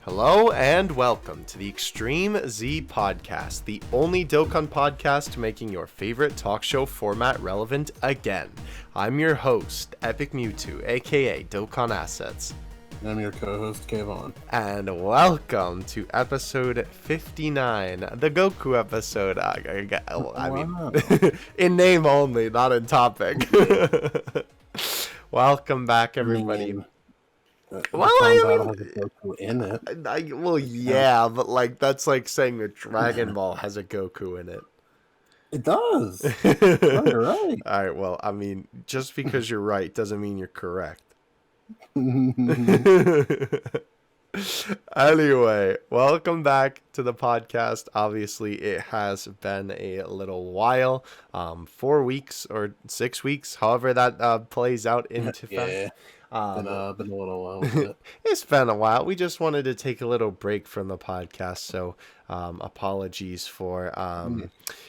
Hello and welcome to the ExtremeZPodcast, the only Dokkan podcast making your favorite talk show format relevant again. I'm your host, Epic Mewtwo, aka Dokkan Assets. And I'm your co-host, Kayvon. And welcome to episode 59, the Goku episode. In name only, not in topic. Welcome back, everybody. Well, Battle has a Goku in it. Yeah, but like that's like saying that Dragon Ball has a Goku in it. It does. You're right. All right. Well, I mean, just because you're right doesn't mean you're correct. Anyway, welcome back to the podcast. Obviously, it has been a little while, 4 weeks or 6 weeks, however that plays out into yeah. Been a little while. It's been a while. We just wanted to take a little break from the podcast, so apologies for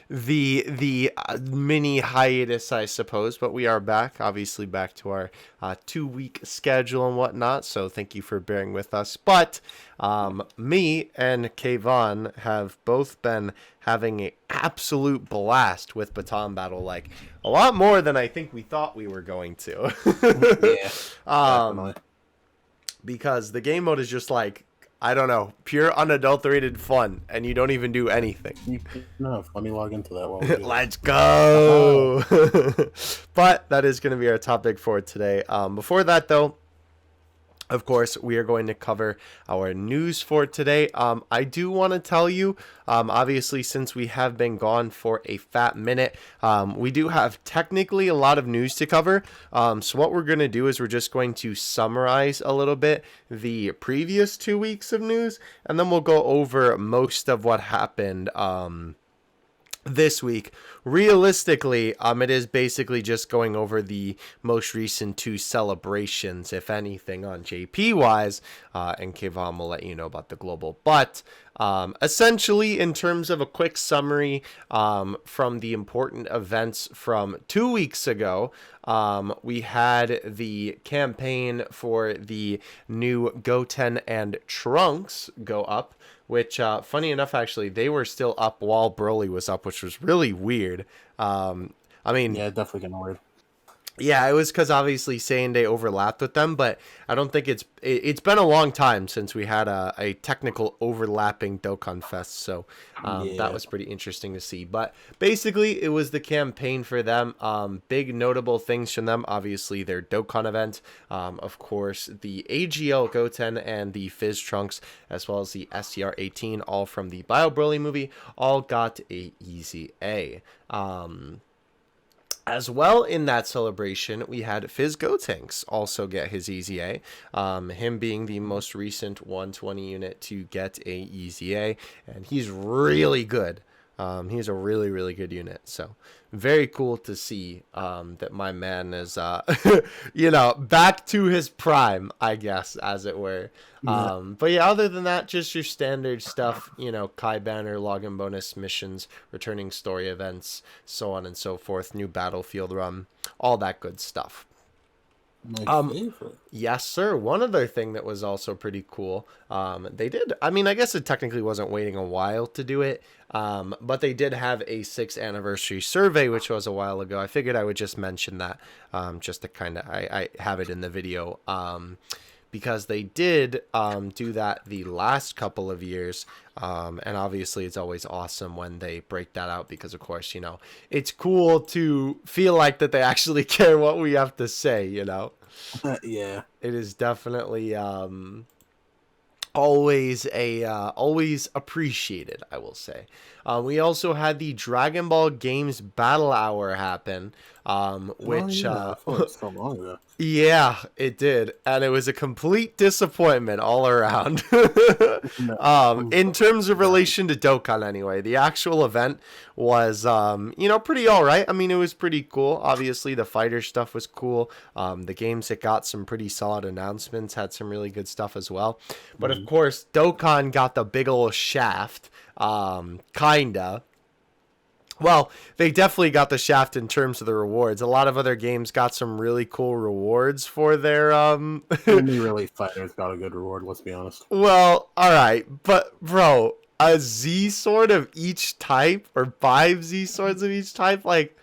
the mini hiatus, I suppose. But we are back, obviously back to our 2-week schedule and whatnot. So thank you for bearing with us. But me and Kayvon have both been having an absolute blast with Pettan Battle, like a lot more than I think we thought we were going to. Yeah, definitely. Because the game mode is just like, I don't know, pure unadulterated fun, and you don't even do anything. Let me log into that while we do Let's go! But that is going to be our topic for today. Before that, though, of course, we are going to cover our news for today. I do want to tell you, obviously, since we have been gone for a fat minute, we do have technically a lot of news to cover. So what we're going to do is we're just going to summarize a little bit the previous 2 weeks of news, and then we'll go over most of what happened this week. Realistically, it is basically just going over the most recent 2 celebrations, if anything, on JP wise, and Kayvon will let you know about the global. But essentially, in terms of a quick summary from the important events from 2 weeks ago, we had the campaign for the new Goten and Trunks go up, which, funny enough, actually, they were still up while Broly was up, which was really weird. I mean... Yeah, definitely getting weird. Yeah, it was because obviously Saiyan Day overlapped with them, but I don't think it's been a long time since we had a technical overlapping Dokkan Fest, so that was pretty interesting to see. But basically, it was the campaign for them. Big notable things from them, obviously their Dokkan event, of course the AGL Goten and the Fizz Trunks, as well as the STR-18, all from the Bio Broly movie, all got a easy A. As well, in that celebration, we had Fizz Gotenks also get his Easy A, him being the most recent 120 unit to get a Easy A, and he's really good. He's a really, really good unit, so very cool to see that my man is, back to his prime, I guess, as it were. But yeah, other than that, just your standard stuff, Kai Banner, login bonus missions, returning story events, so on and so forth, new battlefield run, all that good stuff. My favorite. Yes, sir. One other thing that was also pretty cool, they did, I mean, I guess it technically wasn't waiting a while to do it, but they did have a 6th anniversary survey, which was a while ago. I figured I would just mention that, just to kind of, I have it in the video, because they did do that the last couple of years, and obviously it's always awesome when they break that out, because of course, it's cool to feel like that they actually care what we have to say, Yeah. It is definitely always appreciated, I will say. We also had the Dragon Ball Games Battle Hour happen, which so long ago. Yeah, it did, and it was a complete disappointment all around. In terms of relation to Dokkan, anyway, the actual event was, pretty all right. I mean, it was pretty cool. Obviously, the fighter stuff was cool. The games that got some pretty solid announcements had some really good stuff as well. But of course, Dokkan got the big ol' shaft, kinda. Well, they definitely got the shaft in terms of the rewards. A lot of other games got some really cool rewards for their Only really fighters got a good reward. Let's be honest. Well, all right, but bro, a Z sword of each type or 5 Z swords of each type, like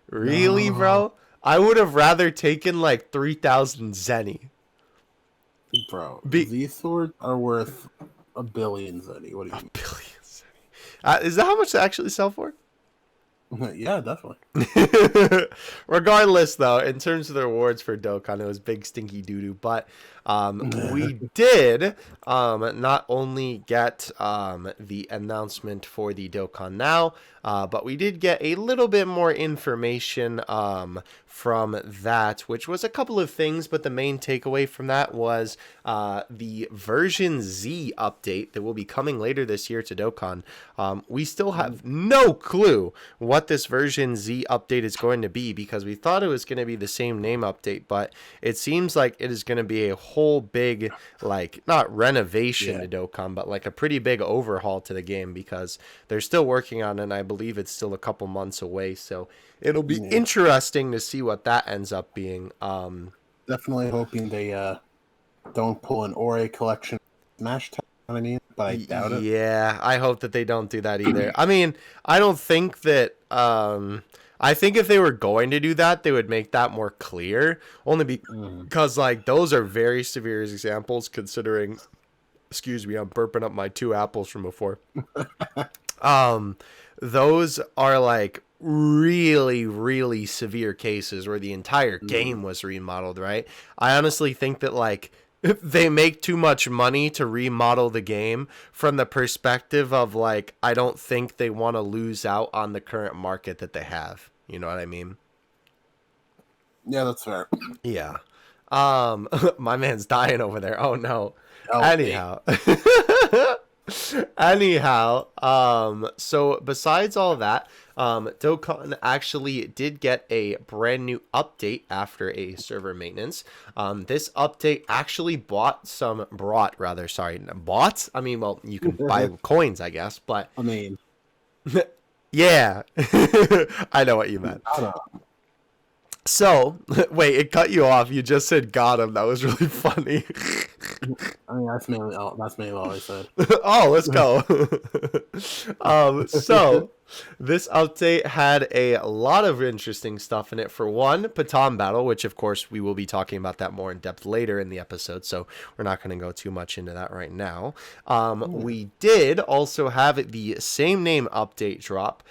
really, No, bro? I would have rather taken like 3,000 Zenny. bro. Be These swords are worth a billion Zeddy. What do a you billion Zenny. Is that how much they actually sell for? mean? Yeah, definitely. Regardless, though, in terms of the rewards for Dokkan, it was big stinky doo doo. But we did not only get the announcement for the Dokkan Now, but we did get a little bit more information from that, which was a couple of things. But the main takeaway from that was the version Z update that will be coming later this year to Dokkan. We still have no clue what this version Z update is going to be, because we thought it was going to be the same name update, but it seems like it is going to be a whole big, like, not renovation to Dokkan, but like a pretty big overhaul to the game, because they're still working on it, and I believe it's still a couple months away, so it'll be interesting to see what that ends up being. Definitely hoping they don't pull an Ore collection Smash Time. You know what I mean, but I doubt it. Yeah, I hope that they don't do that either. I mean, I don't think that. I think if they were going to do that, they would make that more clear. Only because, like, those are very severe examples. Considering, excuse me, I'm burping up my 2 apples from before. Those are like really, really severe cases where the entire game was remodeled. Right? I honestly think that, like, they make too much money to remodel the game from the perspective of, like, I don't think they want to lose out on the current market that they have. You know what I mean? Yeah, that's fair. Yeah. My man's dying over there. Oh no. Oh, Anyhow. So besides all that, Dokkan actually did get a brand new update after a server maintenance. This update actually bought. I mean, well, you can buy coins, I guess, but I mean, yeah, I know what you meant. I don't know. So, wait, it cut you off. You just said got him. That was really funny. I mean, that's mainly all I said. Oh, let's go. So this update had a lot of interesting stuff in it. For one, Pettan Battle, which of course we will be talking about that more in depth later in the episode, so we're not going to go too much into that right now. We did also have the same name update drop.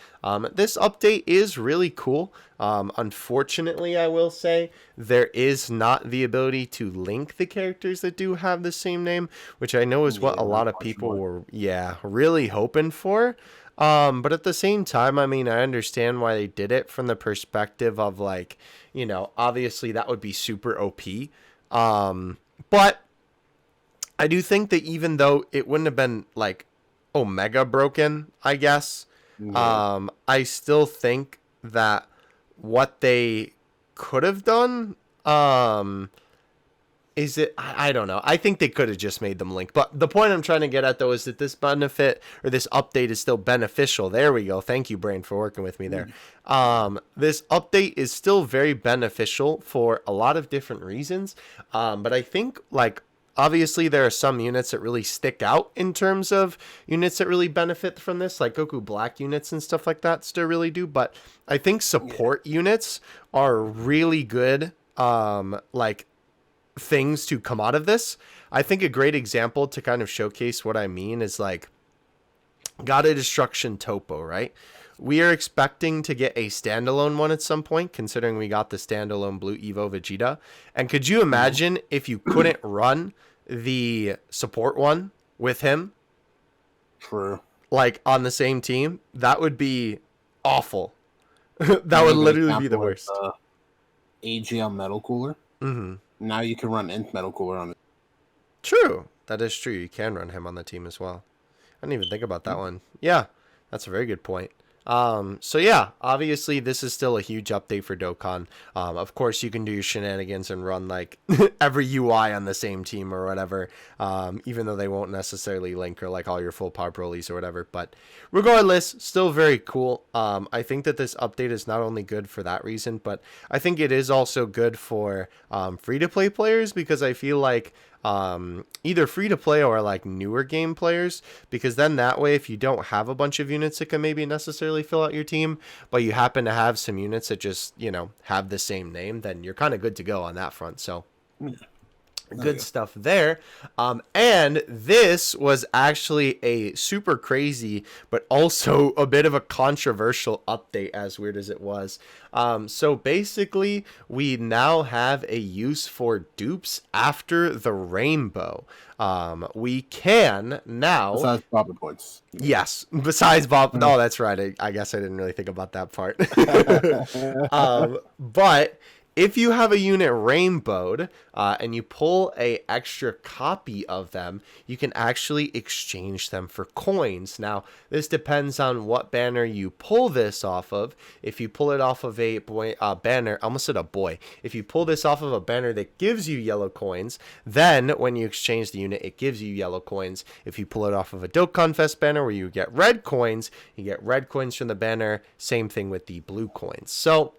This update is really cool. Unfortunately, I will say there is not the ability to link the characters that do have the same name, which I know is what a lot of people were, really hoping for. But at the same time, I mean, I understand why they did it from the perspective of, like, you know, obviously that would be super OP. But I do think that even though it wouldn't have been like Omega broken, I guess, I still think that what they could have done, is it? I don't know. I think they could have just made them link. But the point I'm trying to get at, though, is that this benefit or this update is still beneficial. There we go. Thank you, Brain, for working with me there. This update is still very beneficial for a lot of different reasons. But I think, like, obviously there are some units that really stick out in terms of units that really benefit from this, like Goku Black units and stuff like that still really do. But I think support units are really good, like, things to come out of this. I think a great example to kind of showcase what I mean is, like, God of Destruction Topo, right? We are expecting to get a standalone one at some point, considering we got the standalone Blue Evo Vegeta. And could you imagine if you couldn't run the support one with him? True. Like, on the same team? That would be awful. That would literally be the worst. AGL Metal Cooler. Mm-hmm. Now you can run Int Metal Cooler on it. True. That is true. You can run him on the team as well. I didn't even think about that one. Yeah, that's a very good point. So yeah, obviously this is still a huge update for Dokkan. Of course you can do your shenanigans and run like every UI on the same team or whatever, even though they won't necessarily link or like all your full power brolies or whatever. But regardless, still very cool. I think that this update is not only good for that reason, but I think it is also good for free-to-play players, because I feel like either free to play or like newer game players, because then that way if you don't have a bunch of units that can maybe necessarily fill out your team, but you happen to have some units that just, have the same name, then you're kind of good to go on that front. So good stuff there. And this was actually a super crazy but also a bit of a controversial update, as weird as it was. So basically we now have a use for dupes after the rainbow. We can now, besides Bobby points. yes, besides Bob. No, that's right. I guess I didn't really think about that part. But if you have a unit rainbowed and you pull a extra copy of them, you can actually exchange them for coins. Now, this depends on what banner you pull this off of. If you pull it off of a banner, I almost said a boy. If you pull this off of a banner that gives you yellow coins, then when you exchange the unit, it gives you yellow coins. If you pull it off of a Dokkan Fest banner where you get red coins, you get red coins from the banner. Same thing with the blue coins. So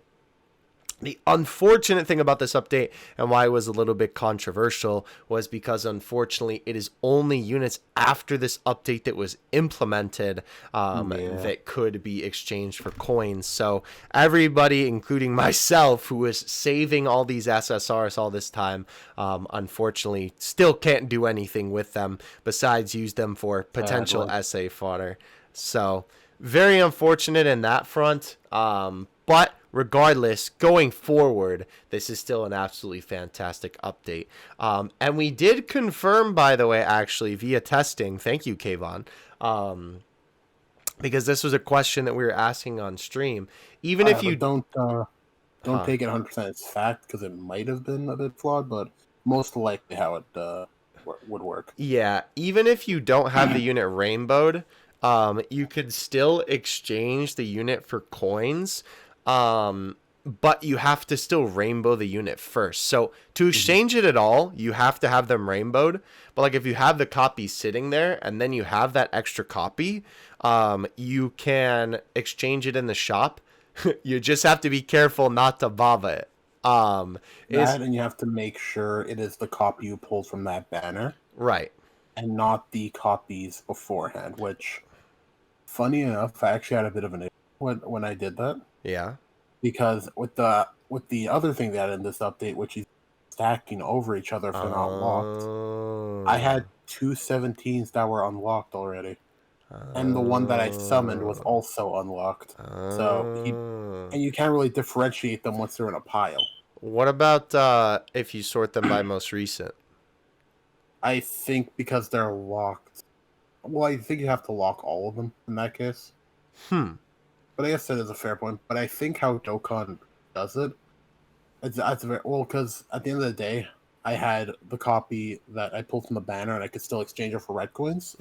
the unfortunate thing about this update, and why it was a little bit controversial, was because unfortunately it is only units after this update that was implemented that could be exchanged for coins. So everybody, including myself, who was saving all these SSRs all this time, unfortunately still can't do anything with them besides use them for potential SA fodder. So very unfortunate in that front. But regardless, going forward, this is still an absolutely fantastic update. And we did confirm, by the way, actually, via testing. Thank you, Kayvon. Because this was a question that we were asking on stream. Even if you don't take it 100% as fact, because it might have been a bit flawed, but most likely how it would work. Yeah, even if you don't have the unit rainbowed, you could still exchange the unit for coins. But you have to still rainbow the unit first. So to exchange it at all, you have to have them rainbowed. But like if you have the copy sitting there and then you have that extra copy, you can exchange it in the shop. You just have to be careful not to baba it. And you have to make sure it is the copy you pulled from that banner. Right. And not the copies beforehand, which, funny enough, I actually had a bit of an issue when I did that. Yeah. Because with the other thing that in this update, which is stacking over each other if they're not locked, I had 2 17s that were unlocked already. And the one that I summoned was also unlocked. And you can't really differentiate them once they're in a pile. What about if you sort them by most recent? I think because they're locked. Well, I think you have to lock all of them in that case. But I guess that is a fair point. But I think how Dokkan does it, that's very well, because at the end of the day, I had the copy that I pulled from the banner, and I could still exchange it for red coins.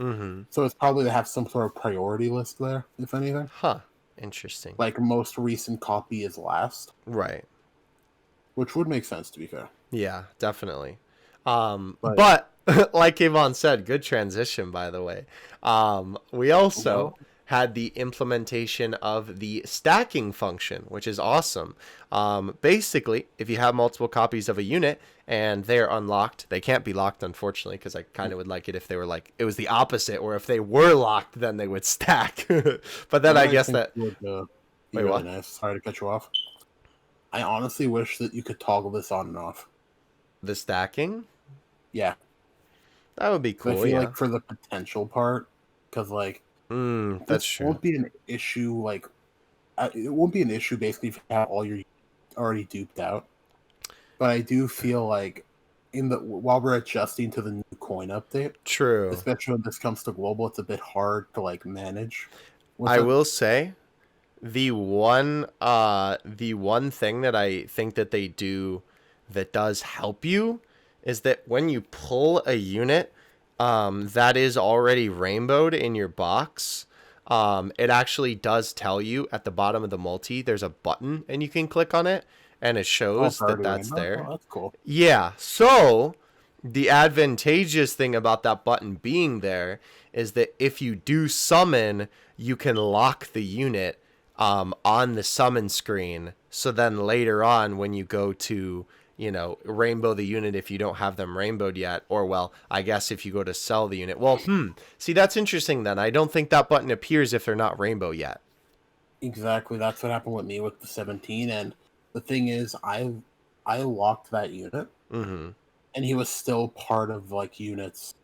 So it's probably to have some sort of priority list there, if anything. Huh. Interesting. Like most recent copy is last. Right. Which would make sense, to be fair. Yeah, definitely. But like Kayvon said, good transition, by the way. We also had the implementation of the stacking function, which is awesome. Basically, if you have multiple copies of a unit and they're unlocked, they can't be locked, unfortunately, because I kind of would like it if they were like, it was the opposite, or if they were locked, then they would stack. But then I guess that would be wait, really what? nice. Sorry to cut you off. I honestly wish that you could toggle this on and off. The stacking? Yeah. That would be cool. I feel like for the potential part, because like, that's true. Won't be an issue. Like, it won't be an issue basically if you have all your already duped out. But I do feel like while we're adjusting to the new coin update, true, especially when this comes to global, it's a bit hard to like manage. I will say, the one thing that I think that they do that does help you is that when you pull a unit that is already rainbowed in your box, it actually does tell you at the bottom of the multi, there's a button and you can click on it and it shows that that's there. Oh, that's cool. Yeah. So the advantageous thing about that button being there is that if you do summon, you can lock the unit on the summon screen. So then later on, when you go to, rainbow the unit if you don't have them rainbowed yet, or well, I guess if you go to sell the unit. Well, see, that's interesting then. I don't think that button appears if they're not rainbow yet. Exactly. That's what happened with me with the 17. And the thing is, I locked that unit. Mm-hmm. And he was still part of units,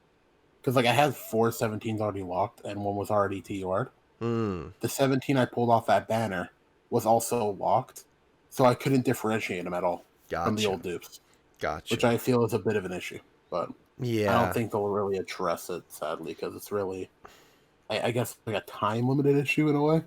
because I had 4 17s already locked and one was already TUR'd. The 17 I pulled off that banner was also locked, so I couldn't differentiate them at all from the old dupes. Gotcha. Which I feel is a bit of an issue, but yeah, I don't think they'll really address it, sadly, because it's really, I guess, like a time limited issue in a way.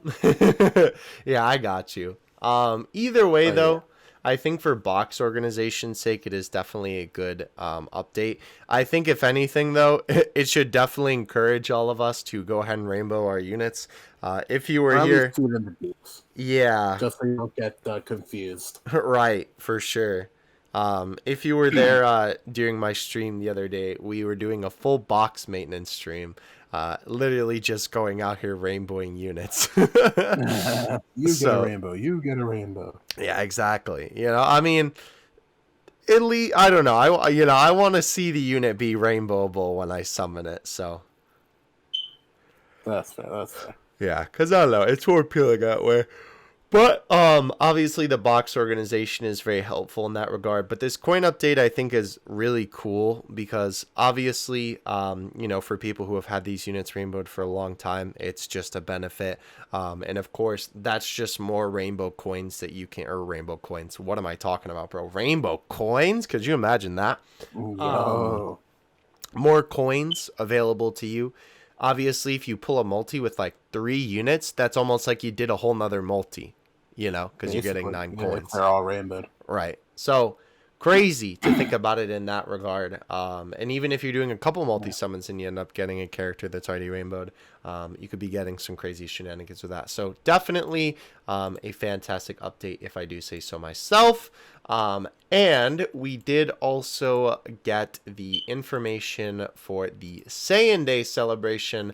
Yeah, I got you. Either way, though. I think for box organization's sake, it is definitely a good update. I think if anything, though, it should definitely encourage all of us to go ahead and rainbow our units. If you were here, yeah, just so you don't get confused. Right, for sure. If you were there during my stream the other day, we were doing a full box maintenance stream. Literally just going out here rainbowing units. You get a rainbow. You get a rainbow. Yeah, exactly. I mean, at least I don't know. I want to see the unit be rainbowable when I summon it. So that's fair. That's fair. Yeah, because I don't know, it's more appealing that way. But obviously the box organization is very helpful in that regard. But this coin update I think is really cool because obviously, for people who have had these units rainbowed for a long time, it's just a benefit. And of course, that's just more rainbow coins that you can, or rainbow coins. What am I talking about, bro? Rainbow coins? Could you imagine that? More coins available to you. Obviously, if you pull a multi with 3 units, that's almost like you did a whole nother multi, because you're getting 9 coins. They're all rainbowed. Right. So crazy to think about it in that regard. And even if you're doing a couple multi summons and you end up getting a character that's already rainbowed, you could be getting some crazy shenanigans with that. So definitely a fantastic update if I do say so myself. And we did also get the information for the Saiyan Day celebration,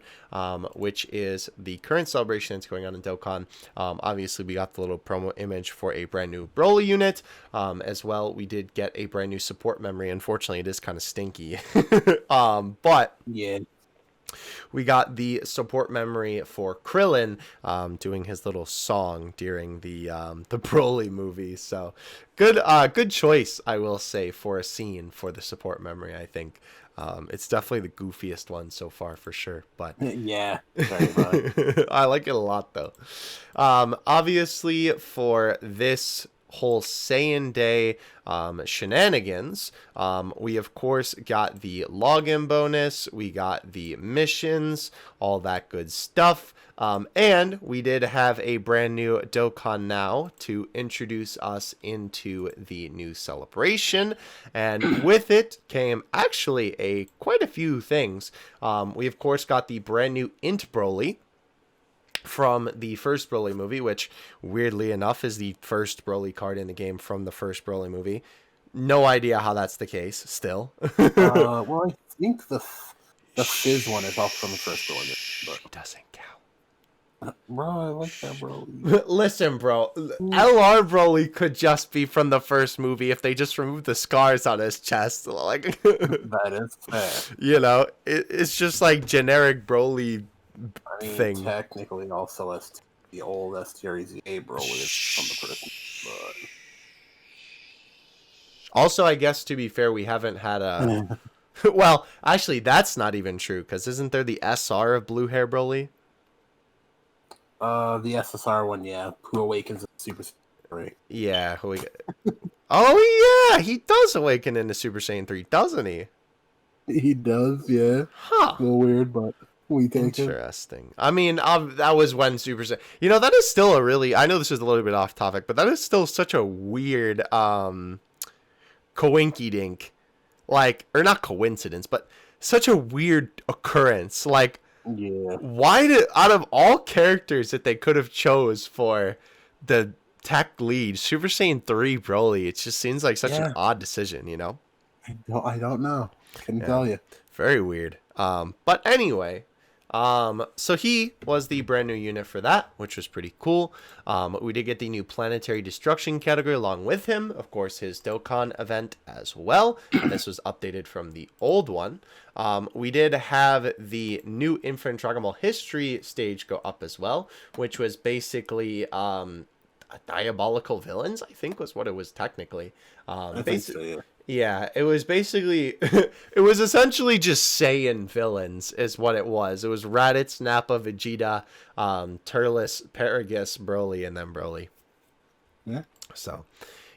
which is the current celebration that's going on in Dokkan. Obviously, we got the little promo image for a brand new Broly unit. As well, we did get a brand new support memory. Unfortunately, it is kind of stinky. But yeah. We got the support memory for Krillin doing his little song during the Broly movie. So good choice, I will say, for a scene for the support memory. I think it's definitely the goofiest one so far for sure. But yeah, very much. I like it a lot though. Obviously, for this whole Saiyan Day shenanigans, we of course got the login bonus, we got the missions, all that good stuff, and we did have a brand new Dokkan Now to introduce us into the new celebration, and with it came actually quite a few things. We of course got the brand new Int Broly from the first Broly movie, which weirdly enough is the first Broly card in the game from the first Broly movie. No idea how that's the case still. Well, I think the Fizz one is off from the first Broly movie. But it doesn't count. Bro, I like that Broly. Listen, bro, LR Broly could just be from the first movie if they just removed the scars on his chest. That is fair. It's just like generic Broly thing. Technically, also the old S-Series A Broly is from the first one, but also, I guess to be fair, we haven't had a. Well, actually, that's not even true because isn't there the SR of Blue Hair Broly? The SSR one, yeah, who awakens in Super Saiyan 3. Yeah, oh yeah, he does awaken into Super Saiyan 3, doesn't he? He does, yeah. Huh. A little weird, but. Interesting. I mean, that was when Super Saiyan. That is still a really. I know this is a little bit off topic, but that is still such a weird, coinky-dink, or not coincidence, but such a weird occurrence. Yeah. Why did, out of all characters that they could have chose for the tech lead, Super Saiyan 3 Broly, it just seems like such an odd decision, you know? I don't know. Couldn't Yeah. tell you. Very weird. But anyway, so he was the brand new unit for that, which was pretty cool. We did get the new planetary destruction category along with him. Of course, his Dokkan event as well. And this was updated from the old one. We did have the new Infinite Dragon Ball history stage go up as well, which was basically diabolical villains, I think was what it was technically. I think so, yeah. Yeah, it was basically, it was essentially just Saiyan villains is what it was. It was Raditz, Nappa, Vegeta, Turles, Paragus, Broly, and then Broly. Yeah. So,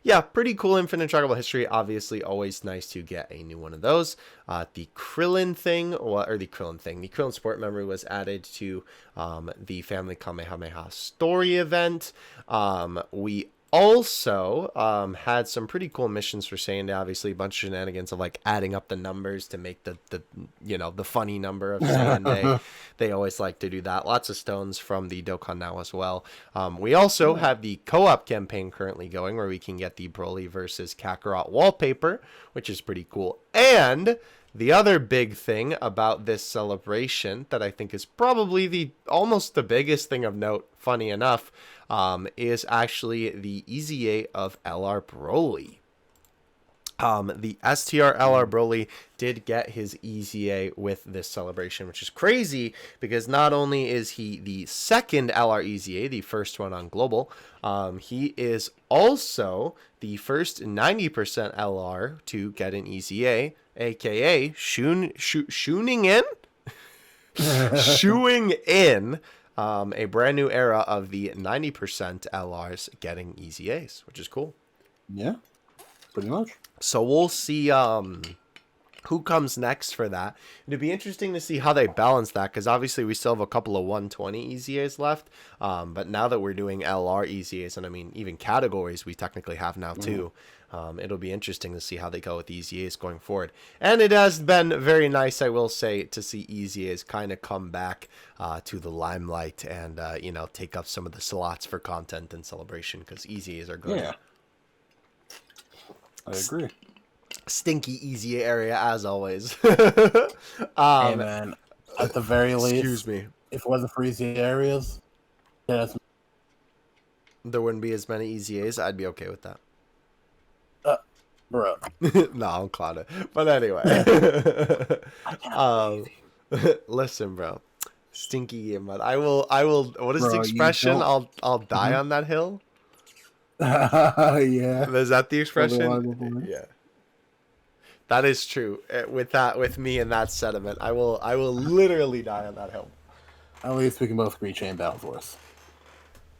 yeah, pretty cool Infinite Dragon Ball history. Obviously, always nice to get a new one of those. The Krillin thing, the Krillin Sport Memory was added to the Family Kamehameha story event. We also had some pretty cool missions for Saiyan. Obviously, a bunch of shenanigans of like adding up the numbers to make the funny number of Saiyan Day. They always like to do that. Lots of stones from the Dokkan now as well. We also have the co-op campaign currently going where we can get the Broly versus Kakarot wallpaper, which is pretty cool. And the other big thing about this celebration that I think is probably almost the biggest thing of note, funny enough, is actually the EZA of LR Broly. The STR LR Broly did get his EZA with this celebration, which is crazy because not only is he the second LR EZA, the first one on Global, he is also the first 90% LR to get an EZA, aka shooing in a brand new era of the 90% LRs getting EZAs, which is cool. Yeah, pretty much. So we'll see who comes next for that. It'd be interesting to see how they balance that, because obviously we still have a couple of 120 EZAs left. But now that we're doing LR EZAs, and I mean even categories we technically have now too, it'll be interesting to see how they go with EZAs going forward. And it has been very nice, I will say, to see EZAs kind of come back to the limelight and take up some of the slots for content and celebration, because EZAs are good. Yeah, I agree. Stinky EZA area as always. Hey man, at the very least, excuse me, if it wasn't for EZA areas, there wouldn't be as many EZAs. I'd be okay with that. Bro. No, I'm clouded. But anyway. Listen, bro. Stinky mud. I will what is the expression? I'll die on that hill? Yeah. Is that the expression? Yeah. That is true. With me and that sentiment, I will literally die on that hill. At least we can both agree chain battle for us.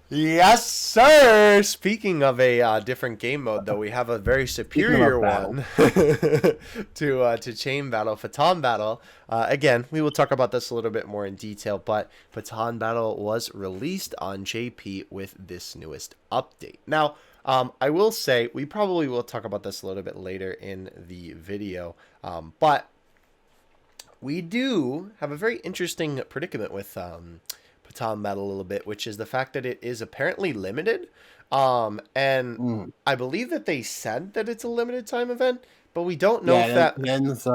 Yes, sir. Speaking of a different game mode, though, we have a very superior one to Chain Battle, Pettan Battle. Again, we will talk about this a little bit more in detail, but Pettan Battle was released on JP with this newest update. Now, I will say, we probably will talk about this a little bit later in the video, but we do have a very interesting predicament with Pettan Battle a little bit, which is the fact that it is apparently limited. I believe that they said that it's a limited time event, but we don't know if that ends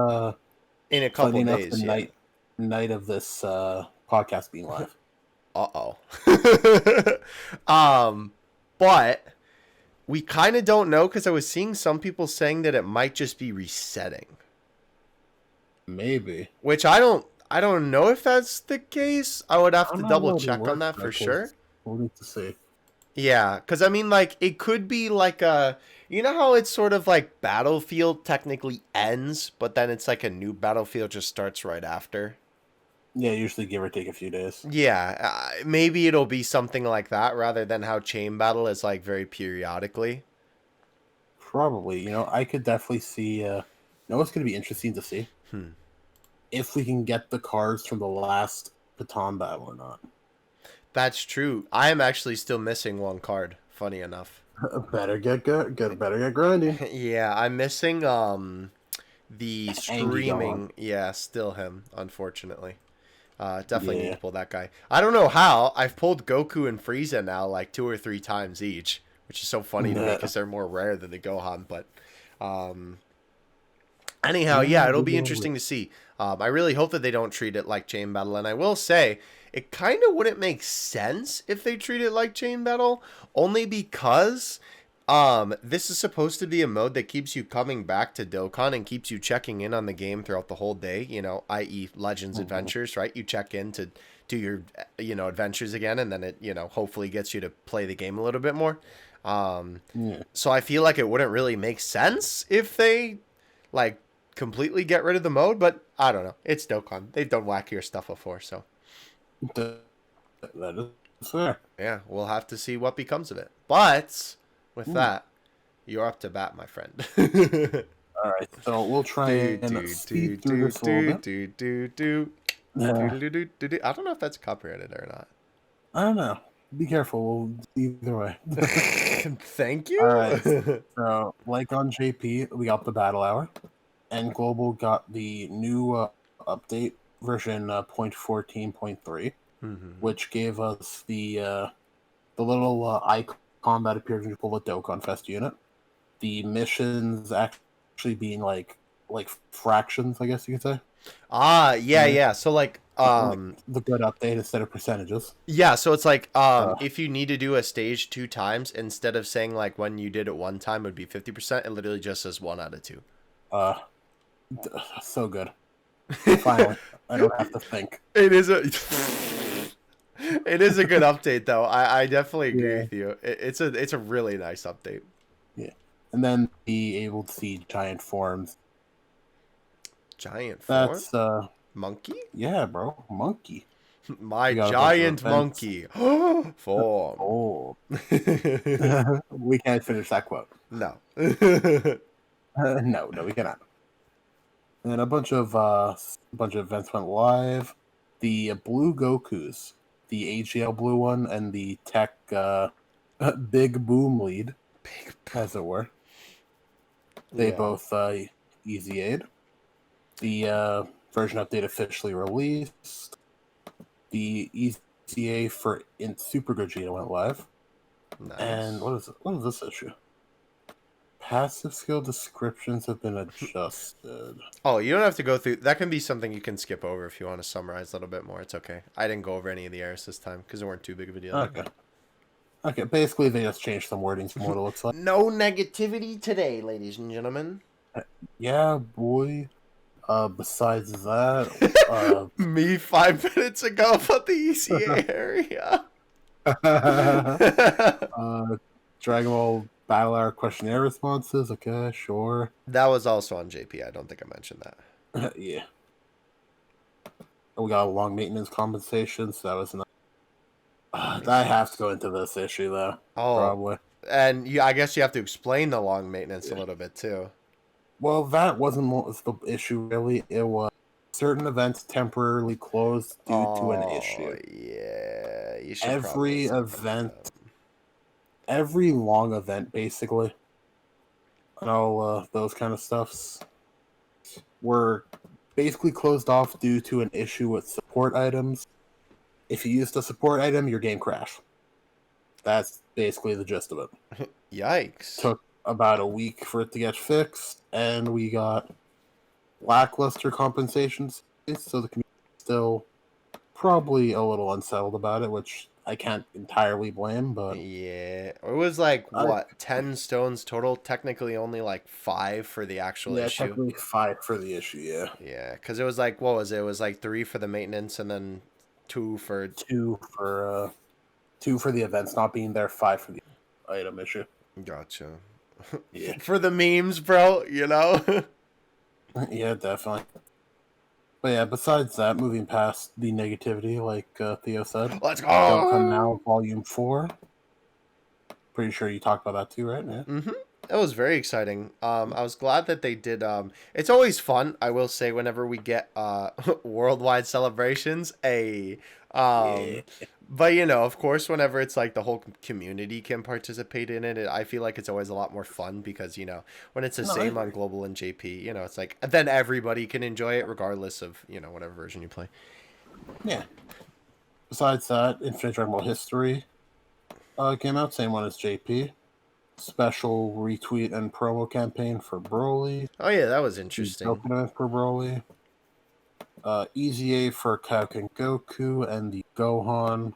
in a couple days. The night of this podcast being live. But we kind of don't know, because I was seeing some people saying that it might just be resetting. Maybe. Which I don't know if that's the case. I would have to double check on that for sure. We'll need to see. Yeah, because I mean, like, it could be like you know how it's sort of like Battlefield technically ends, but then it's like a new Battlefield just starts right after? Yeah, usually give or take a few days. Yeah, maybe it'll be something like that rather than how Chain Battle is like very periodically. Probably. I could definitely see... what's going to be interesting to see? If we can get the cards from the last Pettan Battle or not. That's true. I am actually still missing one card, funny enough. Better get good. Better get grinding. Yeah, I'm missing the streaming. Yeah, still him, unfortunately. Definitely need Yeah. to pull that guy. I don't know how. I've pulled Goku and Frieza now like 2 or 3 times each, which is so funny to me because they're more rare than the Gohan. But anyhow, yeah, it'll be interesting to see. I really hope that they don't treat it like Chain Battle. And I will say, it kind of wouldn't make sense if they treat it like Chain Battle, only because this is supposed to be a mode that keeps you coming back to Dokkan and keeps you checking in on the game throughout the whole day, i.e. Legends Adventures, right? You check in to do your, adventures again, and then it, hopefully gets you to play the game a little bit more. So I feel like it wouldn't really make sense if they, like, completely get rid of the mode, but I don't know. It's Dokkan. They've done wackier stuff before, so. That is fair. Yeah, we'll have to see what becomes of it. But with that, you're up to bat, my friend. All right, so we'll try and speed through this a little bit. I don't know if that's copyrighted or not. I don't know. Be careful. Either way. Thank you. All right. So, like on JP, we got the Battle Hour, and Global got the new update version 0.14.3, which gave us the little icon that appears when you pull the Dokkan Fest unit. The missions actually being like fractions, I guess you could say. Yeah. So like the good update instead of percentages. Yeah, so it's like if you need to do a stage 2 times, instead of saying like when you did it one time would be 50%, it literally just says 1 out of 2. So good. Finally, I don't have to think. It is a good update though. I definitely agree with you. It's a really nice update. Yeah. And then be able to see giant forms. Giant form? That's monkey? Yeah, bro. Monkey. My giant monkey. Form. Oh. We can't finish that quote. No. No, we cannot. And a bunch of events went live. The blue Gokus, the AGL blue one, and the tech big boom lead, as it were. They both easy aid. The version update officially released. The ECA for Super Gogeta went live. Nice. And what is this issue? Passive skill descriptions have been adjusted. Oh, you don't have to go through. That can be something you can skip over if you want to summarize a little bit more. It's okay. I didn't go over any of the errors this time because they weren't too big of a deal. Okay. Basically, they just changed some wordings from what it looks like. No negativity today, ladies and gentlemen. Yeah, boy. Besides that, me 5 minutes ago about the ECA area. Dragon Ball Battle Hour questionnaire responses. Okay, sure. That was also on JP. I don't think I mentioned that. Yeah. We got a long maintenance compensation, so that was nice. I have to go into this issue though. Oh, probably. And I guess you have to explain the long maintenance a little bit too. Well, that wasn't the issue really. It was certain events temporarily closed due to an issue. Yeah, you should. Every event, every long event, basically, and all those kind of stuffs were basically closed off due to an issue with support items. If you used a support item, your game crashed. That's basically the gist of it. Yikes. Took about a week for it to get fixed, and we got lackluster compensations, so the community is still probably a little unsettled about it, which I can't entirely blame, but... Yeah, it was like, 10 stones total? Technically only like 5 for the actual issue. Yeah, technically 5 for the issue, yeah. Yeah, because it was like, what was it? It was like 3 for the maintenance, and then 2 for... 2 for the events not being there, 5 for the item issue. Gotcha. Yeah. For the memes, bro, you know? Yeah, definitely. But yeah, besides that, moving past the negativity, like Theo said. Let's go! Dokkan Now Volume 4. Pretty sure you talked about that too, right? Yeah. Mm-hmm. That was very exciting. I was glad that they did. It's always fun, I will say, whenever we get worldwide celebrations. But, of course, whenever it's like the whole community can participate in it, I feel like it's always a lot more fun because, when it's the same on Global and JP, it's like, then everybody can enjoy it regardless of, whatever version you play. Yeah. Besides that, Infinite Dragon Ball History came out. Same one as JP. Special retweet and promo campaign for Broly. Oh yeah, that was interesting. Dokkan event for Broly. EZA for Kaioken Goku and the Gohan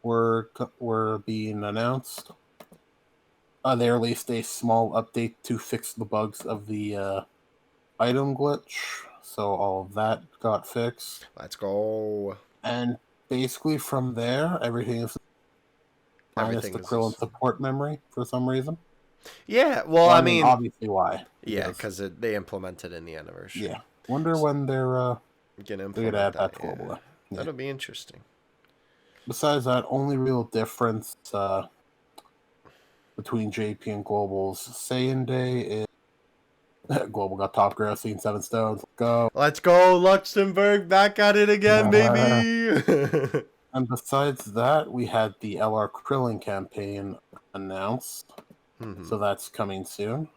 were being announced. They released a small update to fix the bugs of the item glitch, so all of that got fixed. Let's go. And basically from there, everything is minus the Krillin support memory for some reason. Yeah, well, I mean, obviously why. Yeah, because they implemented in the anniversary. Yeah, wonder when they're gonna add that global. Yeah. Yeah. That'll be interesting. Besides that, only real difference between JP and Global's Saiyan Day is Global got top grossing 7 stones. Let's go, Luxembourg, back at it again, baby. And besides that, we had the LR Krillin campaign announced. Mm-hmm. So that's coming soon.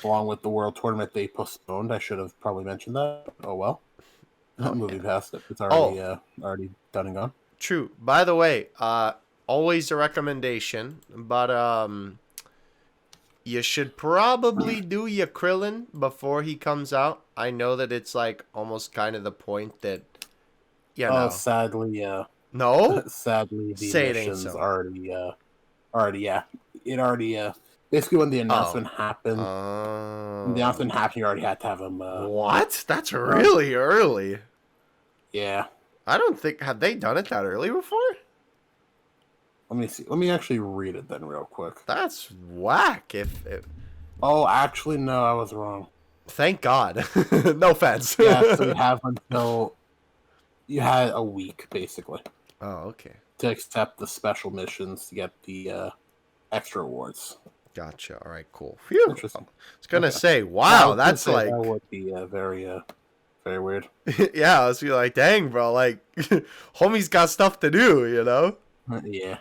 Along with the World Tournament they postponed. I should have probably mentioned that. Oh well. Moving past it. It's already done and gone. True. By the way, always a recommendation, but you should probably do your Krillin before he comes out. I know that it's like almost kind of the point that sadly, no? Sadly, the missions already, basically when the announcement happened, you already had to have him. What? That's really early. Yeah. I don't think, have they done it that early before? Let me see. Let me actually read it then real quick. That's whack. Oh, actually, no, I was wrong. Thank God. No offense. Yeah, so you had a week, basically. Oh, okay. To accept the special missions to get the extra awards. Gotcha. All right, cool. Phew. Interesting. I was going to say, wow, that's like... That would be very weird. Yeah, I was like, dang, bro, like, homie's got stuff to do, you know? Yeah.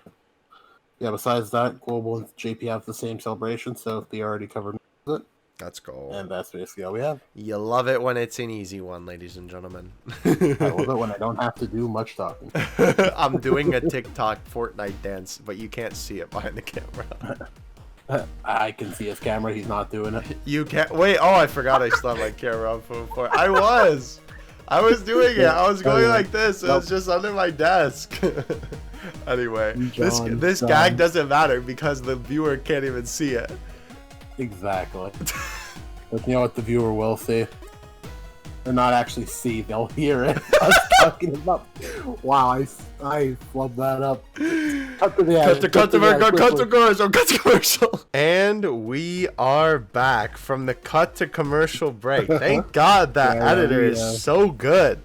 Yeah, besides that, Global and JP have the same celebration, so they already covered it. Let's go. And that's basically all we have. You love it when it's an easy one, ladies and gentlemen. I love it when I don't have to do much talking. I'm doing a TikTok Fortnite dance, but you can't see it behind the camera. I can see his camera. He's not doing it. You can't. Wait. Oh, I forgot I still had my camera up before. I was doing it. I was going like this. It was just under my desk. Anyway, this gag doesn't matter because the viewer can't even see it. Exactly. But you know what the viewer will see? Or not actually see, they'll hear it. Us talking about. Wow, I flubbed that up. Cut to commercial. And we are back from the cut to commercial break. Thank God that editor is so good.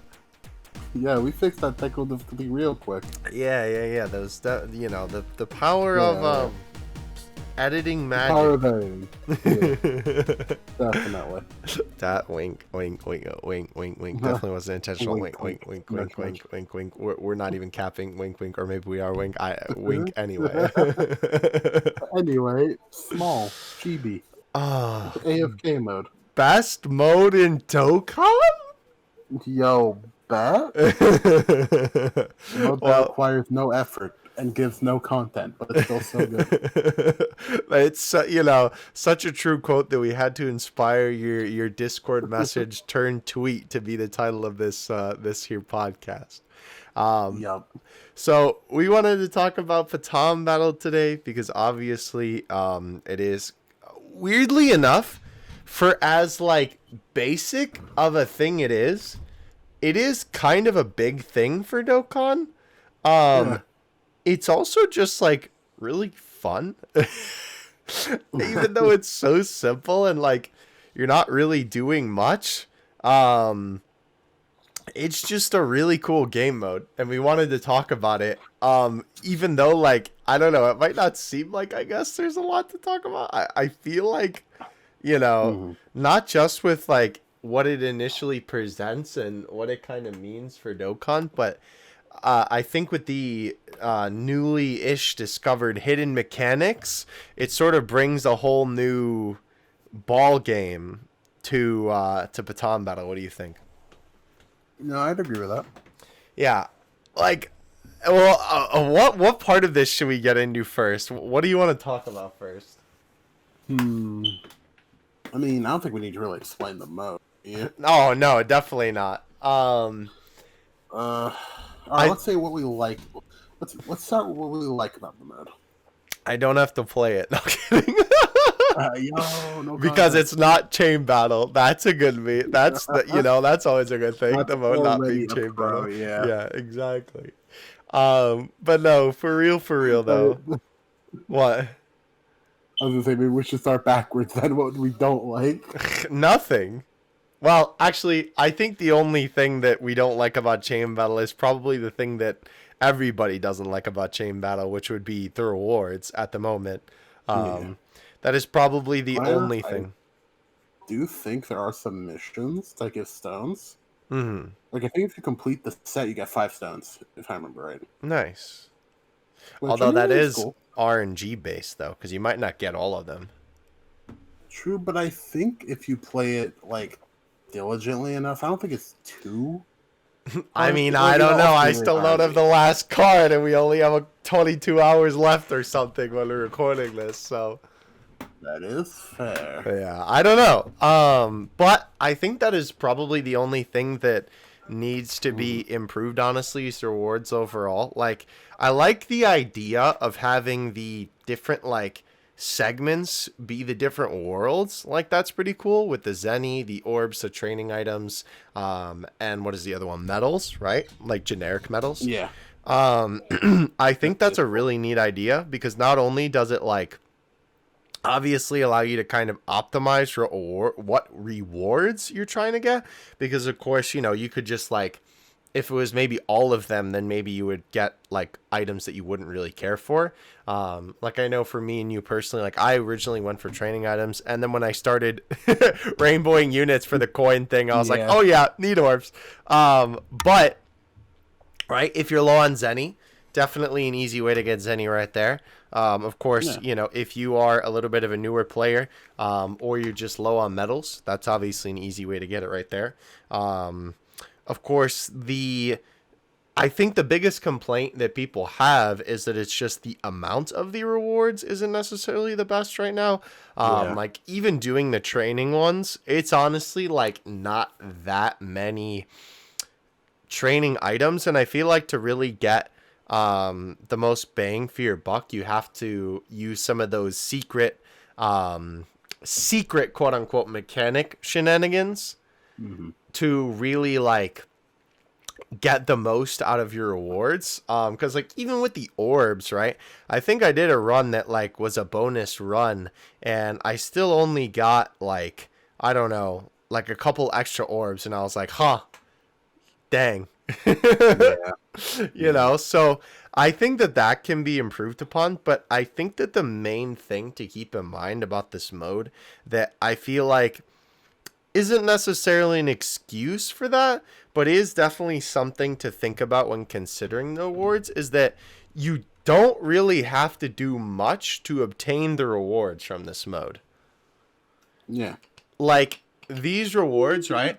Yeah, we fixed that technical difficulty real quick. Yeah. Those, the power of editing magic. Power of editing. Yeah. Definitely. That wink. Definitely wasn't intentional. Wink. We're not even capping. Wink. Or maybe we are. Wink anyway. Anyway, small chibi. AFK mode. Best mode in Dokkan? Yo, bet. Mode that requires no effort and gives no content, but it's still so good. It's such a true quote that we had to inspire your Discord message turn tweet to be the title of this here podcast. Yup. So we wanted to talk about Pettan Battle today because obviously it is, weirdly enough, for as like basic of a thing it is kind of a big thing for Dokkan. It's also just like really fun. Even though it's so simple and like you're not really doing much. It's just a really cool game mode and we wanted to talk about it. Even though like, I don't know, it might not seem like, I guess there's a lot to talk about. I feel like, not just with like what it initially presents and what it kind of means for Dokkan, but I think with the newly-ish discovered hidden mechanics, it sort of brings a whole new ball game to Pettan Battle. What do you think? No, I'd agree with that. Yeah, like, well, what part of this should we get into first? What do you want to talk about first? I mean, I don't think we need to really explain the mode. Yeah. Oh no, definitely not. All right. Let's say what we like. Let's start with what we like about the mode. I don't have to play it. No kidding. No Because comment. it's not chain battle. That's a good beat. That's that's always a good thing. That's the mode not already being a chain pro, battle. yeah. Yeah, exactly. But no, for real though. What? I was gonna say maybe we should start backwards. Then what we don't like. Nothing. Well, actually, I think the only thing that we don't like about chain battle is probably the thing that everybody doesn't like about chain battle, which would be the rewards at the moment. That is probably the only thing. I do think there are some missions that give stones. Mm-hmm. Like I think if you complete the set, you get 5 stones, if I remember right. Nice. Which, Although that is cool. RNG based though, because you might not get all of them. True, but I think if you play it like diligently enough, I don't think it's too. I mean, I don't know. I still don't have the last card, and we only have 22 hours left or something when we're recording this. So that is fair. Yeah, I don't know. But I think that is probably the only thing that needs to be improved. Honestly, is the rewards overall. Like, I like the idea of having the different like segments be the different worlds. Like, that's pretty cool with the Zenny, the orbs, the training items, and what is the other one? Medals, right? Like generic medals. Yeah. I think that's a really neat idea because not only does it like obviously allow you to kind of optimize for what rewards you're trying to get, because of course, you could just like, if it was maybe all of them, then maybe you would get like items that you wouldn't really care for. Like I know for me and you personally, like I originally went for training items, and then when I started rainbowing units for the coin thing, I was like, oh yeah, need orbs. But right, if you're low on Zenny, definitely an easy way to get Zenny right there. Of course, if you are a little bit of a newer player, or you're just low on medals, that's obviously an easy way to get it right there. Of course, I think the biggest complaint that people have is that it's just the amount of the rewards isn't necessarily the best right now. Like even doing the training ones, it's honestly like not that many training items, and I feel like to really get the most bang for your buck, you have to use some of those secret quote unquote mechanic shenanigans to really like get the most out of your rewards. Because like even with the orbs, right, I think I did a run that like was a bonus run, and I still only got like, I don't know, like a couple extra orbs, and I was like, dang. So I think that can be improved upon, but I think that the main thing to keep in mind about this mode that I feel like isn't necessarily an excuse for that, but is definitely something to think about when considering the rewards, is that you don't really have to do much to obtain the rewards from this mode. Yeah. Like these rewards, right?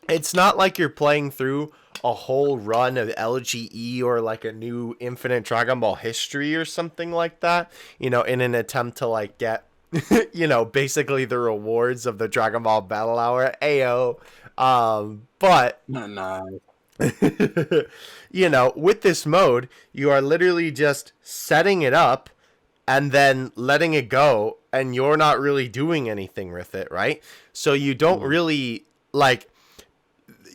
It's not like you're playing through a whole run of LGE or like a new Infinite Dragon Ball history or something like that, in an attempt to like get, basically the rewards of the Dragon Ball Battle Hour. Ayo. But with this mode, you are literally just setting it up and then letting it go, and you're not really doing anything with it, right? So you don't really like,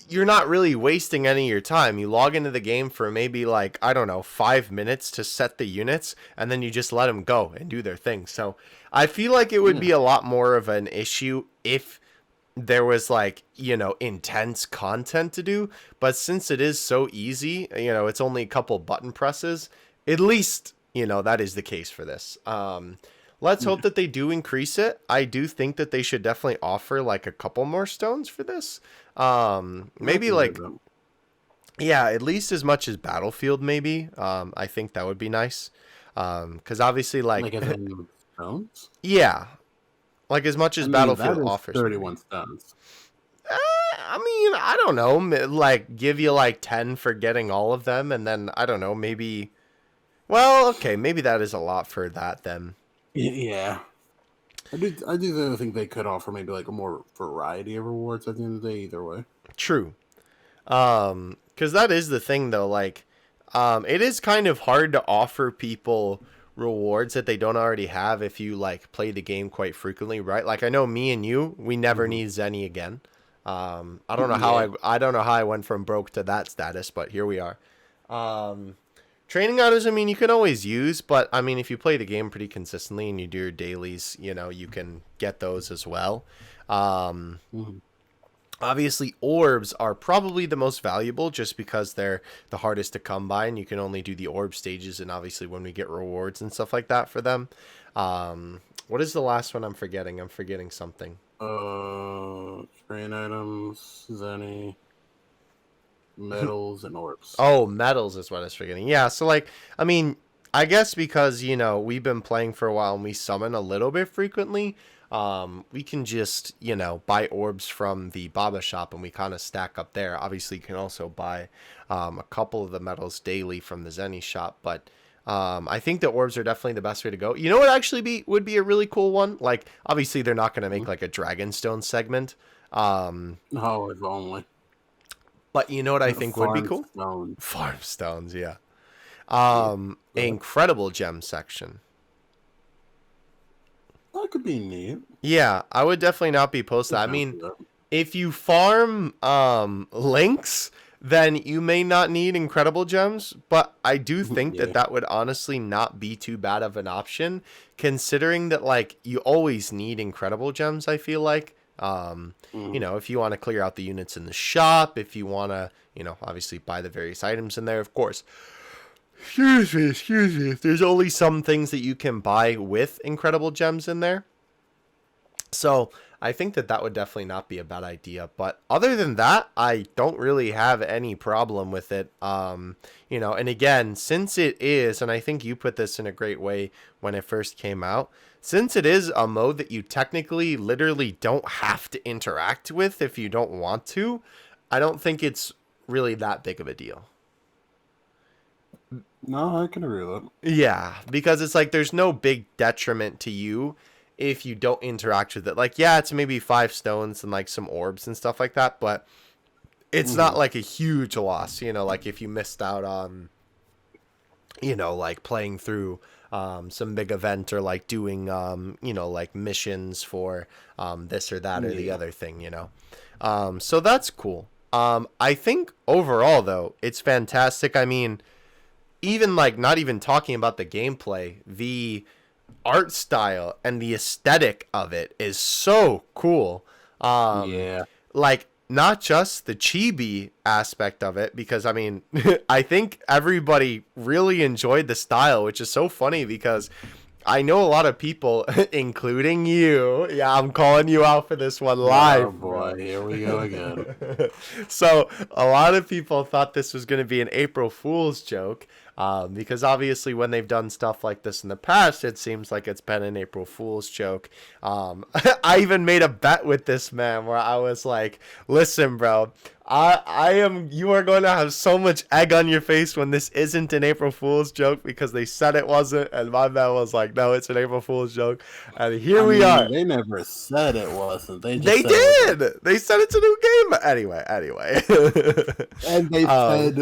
you're not really wasting any of your time. You log into the game for maybe like, I don't know, 5 minutes to set the units, and then you just let them go and do their thing. So I feel like it would be a lot more of an issue if there was like, intense content to do. But since it is so easy, it's only a couple button presses, at least, that is the case for this. Let's hope that they do increase it. I do think that they should definitely offer like a couple more stones for this. Maybe like, at least as much as Battlefield, maybe. I think that would be nice. Because obviously like stones? Yeah. Like as much as Battlefield offers. 31 stones. I mean, I don't know, like give you like 10 for getting all of them, and then I don't know, maybe. Well, okay, maybe that is a lot for that then. Yeah. I do think they could offer maybe like a more variety of rewards at the end of the day. Either way. True. Because that is the thing though. Like, it is kind of hard to offer people rewards that they don't already have if you like play the game quite frequently, right? Like I know me and you, we never need Zenny again. I don't know how I don't know how I went from broke to that status, but here we are. Training items, I mean, you can always use, but I mean, if you play the game pretty consistently and you do your dailies, you know, you can get those as well. Obviously, orbs are probably the most valuable just because they're the hardest to come by, and you can only do the orb stages, and obviously when we get rewards and stuff like that for them. What is the last one I'm forgetting? I'm forgetting something. Train items, Zenny, medals, and orbs. Oh, medals is what I was forgetting. Yeah, so like, I mean, I guess because, you know, we've been playing for a while and we summon a little bit frequently, we can just, you know, buy orbs from the Baba shop and we kind of stack up there. Obviously, you can also buy a couple of the medals daily from the Zenny shop, but I think the orbs are definitely the best way to go. You know what actually would be a really cool one? Like, obviously, they're not going to make like a Dragonstone segment. Oh, if only. But you know what I think would be cool? Farm stones, yeah. Incredible gem section. That could be neat. Yeah, I would definitely not be opposed to that. I mean, if you farm links, then you may not need incredible gems, but I do think that would honestly not be too bad of an option, considering that like you always need incredible gems, I feel like. You know, if you want to clear out the units in the shop, if you want to, you know, obviously buy the various items in there, of course. Excuse me. There's only some things that you can buy with incredible gems in there. So I think that would definitely not be a bad idea. But other than that, I don't really have any problem with it. You know, and again, since it is, and I think you put this in a great way when it first came out, since it is a mode that you technically literally don't have to interact with if you don't want to, I don't think it's really that big of a deal. No, I can agree with that. Yeah, because it's like there's no big detriment to you if you don't interact with it. Like, yeah, it's maybe 5 stones and like some orbs and stuff like that, but it's not like a huge loss, you know, like if you missed out on, you know, like playing through some big event or like doing, you know, like missions for this or that or the other thing, you know. So that's cool. I think overall, though, it's fantastic. I mean, even like not even talking about the gameplay, the art style and the aesthetic of it is so cool. Like not just the chibi aspect of it, because I mean, I think everybody really enjoyed the style, which is so funny because I know a lot of people, including you. Yeah, I'm calling you out for this one live. Oh boy, here we go again. So a lot of people thought this was going to be an April Fool's joke. Because obviously when they've done stuff like this in the past, it seems like it's been an April Fool's joke. I even made a bet with this man where I was like, listen, bro, you are going to have so much egg on your face when this isn't an April Fool's joke because they said it wasn't. And my man was like, no, it's an April Fool's joke. And here we are. They never said it wasn't. They did. They said it's a new game. Anyway. And they said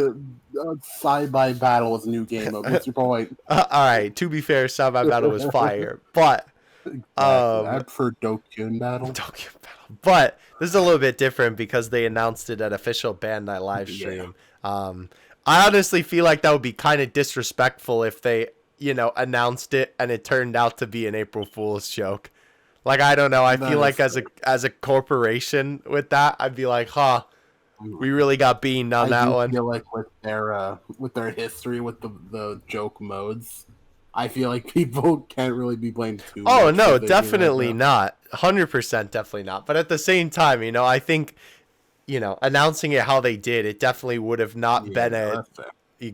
Side-by Battle was a new game. What's your point? All right. To be fair, Side-by Battle was fire, but I prefer Dokkan Battle. But this is a little bit different because they announced it at official Bandai live stream. I honestly feel like that would be kind of disrespectful if they, you know, announced it and it turned out to be an April Fool's joke. Like, I don't know. I feel like as a corporation with that, I'd be like, we really got beamed on that one. I feel like with their history with the joke modes, I feel like people can't really be blamed too much. Oh no, definitely not. 100% definitely not. But at the same time, you know, I think, you know, announcing it how they did, it definitely would have not been a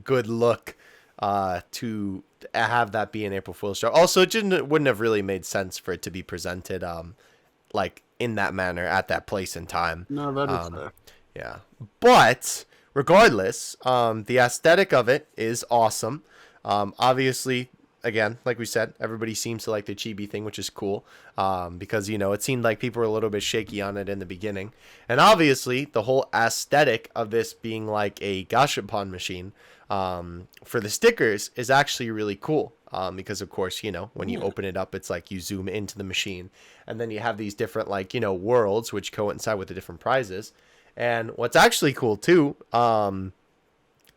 good look to have that be an April Fool's joke. Also, it wouldn't have really made sense for it to be presented like in that manner at that place and time. No, that is fair. Yeah. But regardless, the aesthetic of it is awesome. Obviously, again, like we said, everybody seems to like the chibi thing, which is cool, because, you know, it seemed like people were a little bit shaky on it in the beginning. And obviously, the whole aesthetic of this being like a gashapon machine for the stickers is actually really cool, because, of course, you know, when you open it up, it's like you zoom into the machine, and then you have these different, like, you know, worlds, which coincide with the different prizes. And what's actually cool, too,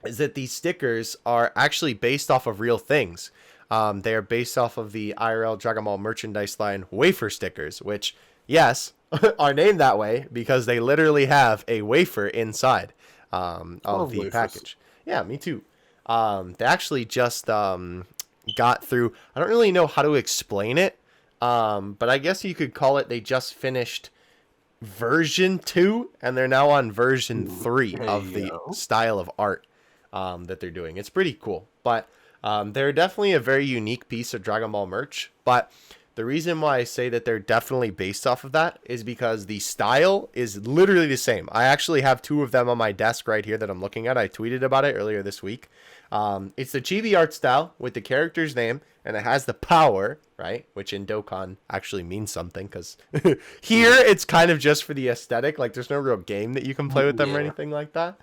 is that these stickers are actually based off of real things. They are based off of the IRL Dragon Ball merchandise line wafer stickers, which, yes, are named that way because they literally have a wafer inside of the package. Yeah, me too. They actually just got through. I don't really know how to explain it, but I guess you could call it they just finished version 2, and they're now on version 3 of the style of art that they're doing. It's pretty cool, but they're definitely a very unique piece of Dragon Ball merch. But the reason why I say that they're definitely based off of that is because the style is literally the same. I actually have 2 of them on my desk right here that I'm looking at. I tweeted about it earlier this week. It's the chibi art style with the character's name, and it has the power, right? Which in Dokkan actually means something, because here it's kind of just for the aesthetic. Like, there's no real game that you can play with them or anything like that.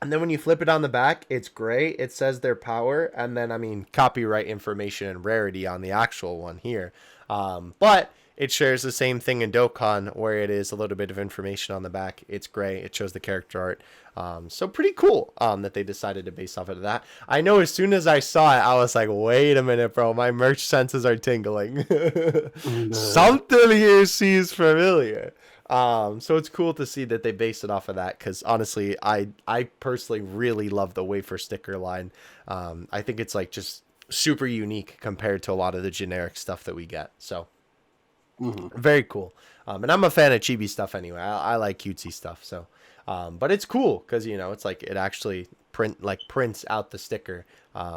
And then when you flip it on the back, it's gray. It says their power. And then, I mean, copyright information and rarity on the actual one here. But it shares the same thing in Dokkan, where it is a little bit of information on the back. It's gray. It shows the character art. So pretty cool that they decided to base off of that. I know as soon as I saw it, I was like, wait a minute, bro. My merch senses are tingling. Something here seems familiar. So it's cool to see that they base it off of that, because honestly, I personally really love the wafer sticker line. I think it's like just super unique compared to a lot of the generic stuff that we get. So very cool. And I'm a fan of chibi stuff anyway. I like cutesy stuff. So, but it's cool because, you know, it's like it actually prints out the sticker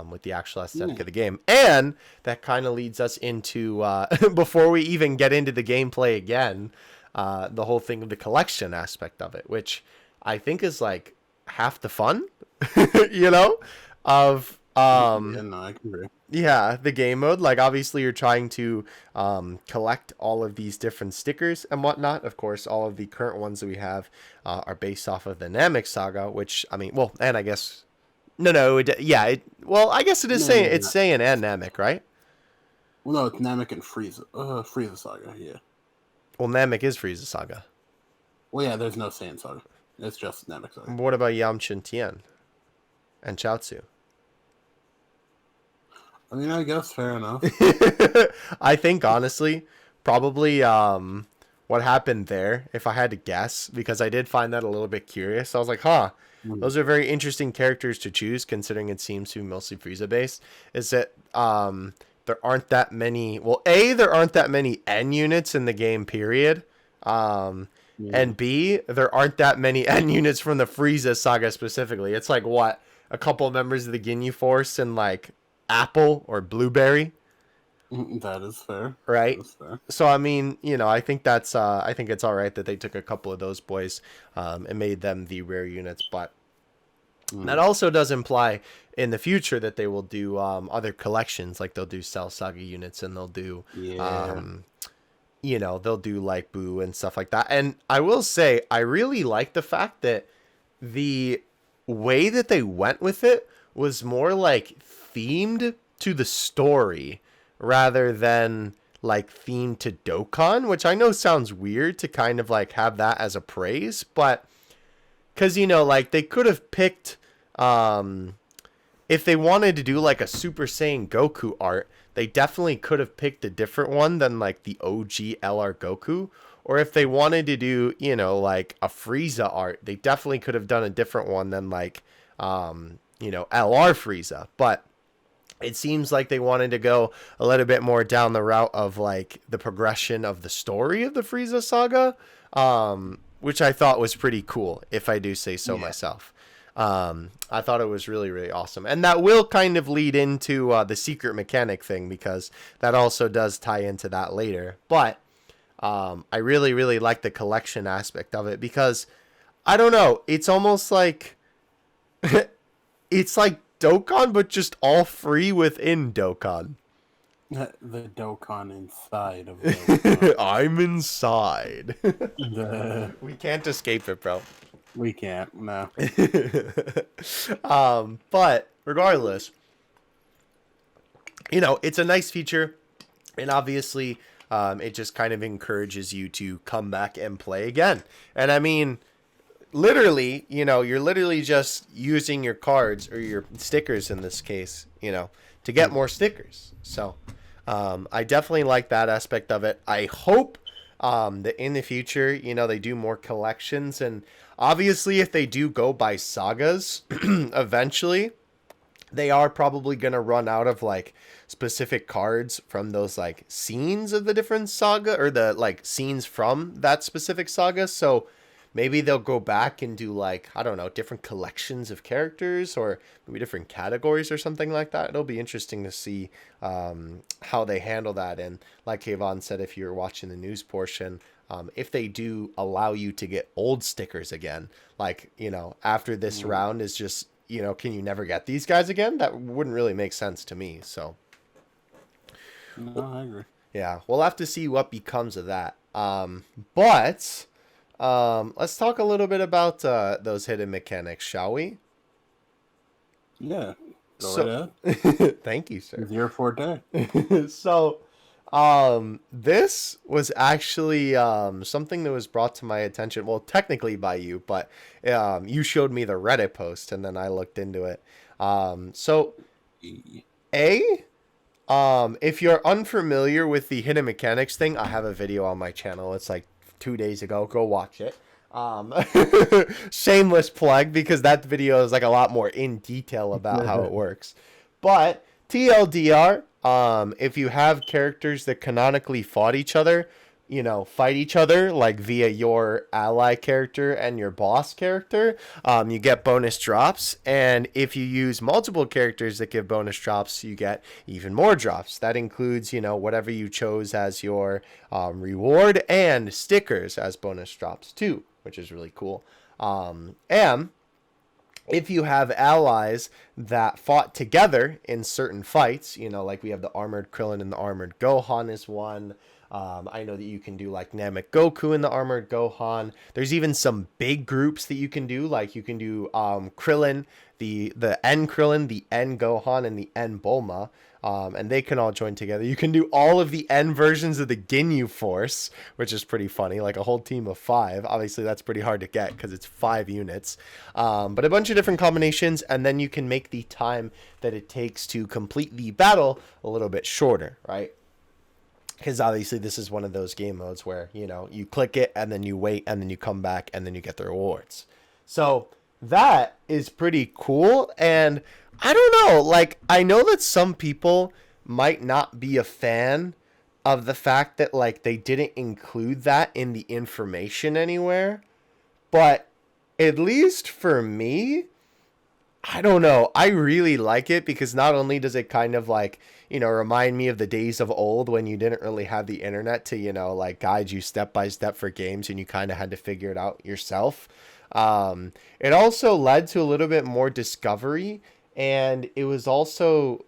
with the actual aesthetic of the game. And that kind of leads us into before we even get into the gameplay again, the whole thing of the collection aspect of it, which I think is like half the fun, you know, of I can agree. Yeah, the game mode. Like, obviously you're trying to collect all of these different stickers and whatnot. Of course, all of the current ones that we have are based off of the Namek saga, which, I mean, well, and I guess I guess it is Saiyan and Namek, right? Well, no, it's Namek and Frieza. Frieza saga, yeah. Well, Namek is Frieza saga. Well, yeah, there's no Saiyan saga. It's just Namek saga. What about Yamcha Tien and Chaozu? I mean, I guess fair enough. I think, honestly, probably what happened there, if I had to guess, because I did find that a little bit curious. I was like, those are very interesting characters to choose, considering it seems to be mostly Frieza-based, is that there aren't that many... Well, A, there aren't that many N units in the game, period. And B, there aren't that many N units from the Frieza saga specifically. It's like, what? A couple members of the Ginyu Force and, like, Apple or Blueberry. That is fair. Right? That is fair. So, I mean, you know, I think that's... I think it's all right that they took a couple of those boys and made them the rare units, but that also does imply in the future that they will do other collections, like they'll do Cell Saga units, and they'll do... you know, they'll do like Boo and stuff like that. And I will say, I really like the fact that the way that they went with it was more like themed to the story rather than like themed to Dokkan, which I know sounds weird to kind of like have that as a praise, but because, you know, like they could have picked, if they wanted to do like a Super Saiyan Goku art, they definitely could have picked a different one than like the OG LR Goku. Or if they wanted to do, you know, like a Frieza art, they definitely could have done a different one than like, you know, LR Frieza. But it seems like they wanted to go a little bit more down the route of like the progression of the story of the Frieza saga, which I thought was pretty cool, if I do say so myself. I thought it was really, really awesome. And that will kind of lead into the secret mechanic thing, because that also does tie into that later. But I really, really like the collection aspect of it because I don't know, it's almost like it's like Dokkan, but just all free within Dokkan. The Dokkan inside of Dokkan. I'm inside. We can't escape it, bro. We can't, no. But regardless, it's a nice feature, and obviously, it just kind of encourages you to come back and play again. And I mean, literally, you're literally just using your cards or your stickers in this case, to get more stickers. So, I definitely like that aspect of it. I hope that in the future, they do more collections. And obviously, if they do go by sagas, eventually, they are probably going to run out of like specific cards from those like scenes of the different saga, or the like scenes from that specific saga. So maybe they'll go back and do like, I don't know, different collections of characters, or maybe different categories or something like that. It'll be interesting to see how they handle that. And like Kayvon said, if you're watching the news portion, if they do allow you to get old stickers again, like, after this round is just, can you never get these guys again? That wouldn't really make sense to me. So, no, I agree. Yeah, we'll have to see what becomes of that. But let's talk a little bit about those hidden mechanics, shall we? Yeah. Go ahead. Thank you, sir. It's your forte. So, this was actually something that was brought to my attention. Well, technically by you, but you showed me the Reddit post, and then I looked into it. If you're unfamiliar with the hidden mechanics thing, I have a video on my channel. It's like 2 days ago. Go watch it. Shameless plug, because that video is like a lot more in detail about how it works. But TLDR, if you have characters that canonically fight each other, like via your ally character and your boss character, you get bonus drops. And if you use multiple characters that give bonus drops, you get even more drops. That includes, whatever you chose as your reward, and stickers as bonus drops too, which is really cool. And if you have allies that fought together in certain fights, like we have the Armored Krillin and the Armored Gohan is one. I know that you can do like Namek Goku in the Armored Gohan. There's even some big groups that you can do. Like you can do Krillin, the N Krillin, the N Gohan, and the N Bulma. And they can all join together. You can do all of the N versions of the Ginyu Force, which is pretty funny. Like a whole team of 5. Obviously, that's pretty hard to get because it's 5 units. But a bunch of different combinations. And then you can make the time that it takes to complete the battle a little bit shorter, right? Because obviously this is one of those game modes where, you click it and then you wait and then you come back and then you get the rewards. So that is pretty cool. And I don't know, like, I know that some people might not be a fan of the fact that, like, they didn't include that in the information anywhere. But at least for me, I don't know. I really like it because not only does it kind of like, remind me of the days of old when you didn't really have the internet to, like guide you step by step for games and you kind of had to figure it out yourself. It also led to a little bit more discovery, and it was also,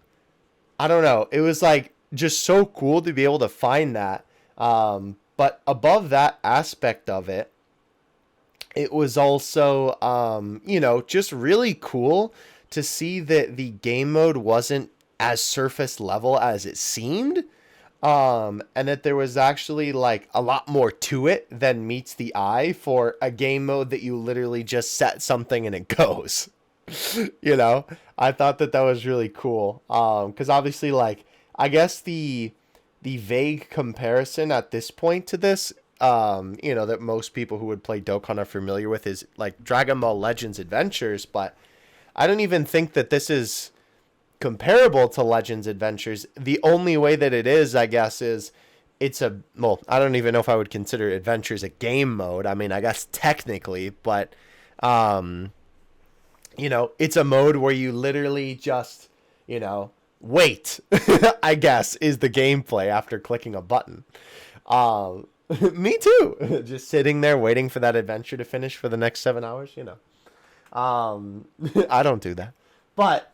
I don't know, it was like just so cool to be able to find that. But above that aspect of it, it was also, just really cool to see that the game mode wasn't as surface level as it seemed. And that there was actually like a lot more to it than meets the eye for a game mode that you literally just set something and it goes. I thought that was really cool. Because obviously, like, I guess the vague comparison at this point to this, that most people who would play Dokkan are familiar with is like Dragon Ball Legends Adventures, but I don't even think that this is comparable to Legends Adventures. The only way that it is, I guess, is I don't even know if I would consider Adventures a game mode. I mean, I guess technically, but it's a mode where you literally just, wait, I guess, is the gameplay after clicking a button. Me too. Just sitting there waiting for that adventure to finish for the next 7 hours, I don't do that. But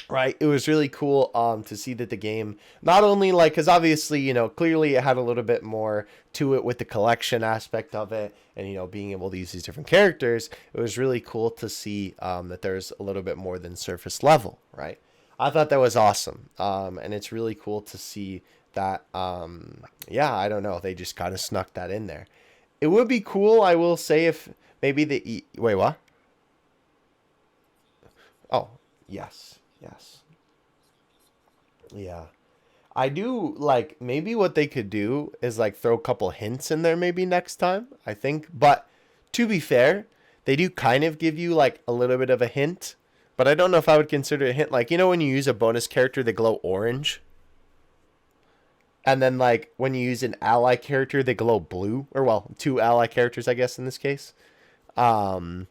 right, it was really cool to see that the game not only like, because obviously, clearly it had a little bit more to it with the collection aspect of it, and being able to use these different characters. It was really cool to see that there's a little bit more than surface level, right? I thought that was awesome, and it's really cool to see that. Yeah, I don't know, they just kind of snuck that in there. It would be cool, I will say, if maybe wait, what? Oh, yes, yes. Yeah. I do like, maybe what they could do is like throw a couple hints in there maybe next time, I think. But to be fair, they do kind of give you like a little bit of a hint. But I don't know if I would consider a hint. Like, when you use a bonus character, they glow orange. And then like when you use an ally character, they glow blue. Or well, two ally characters, I guess, in this case. Um,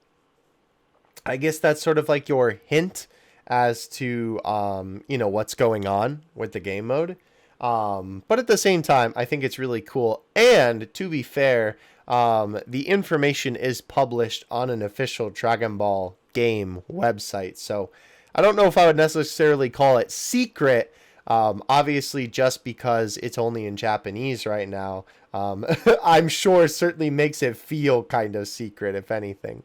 I guess that's sort of like your hint as to what's going on with the game mode. But at the same time, I think it's really cool. And to be fair, the information is published on an official Dragon Ball game website. So I don't know if I would necessarily call it secret. Obviously, just because it's only in Japanese right now, I'm sure certainly makes it feel kind of secret, if anything.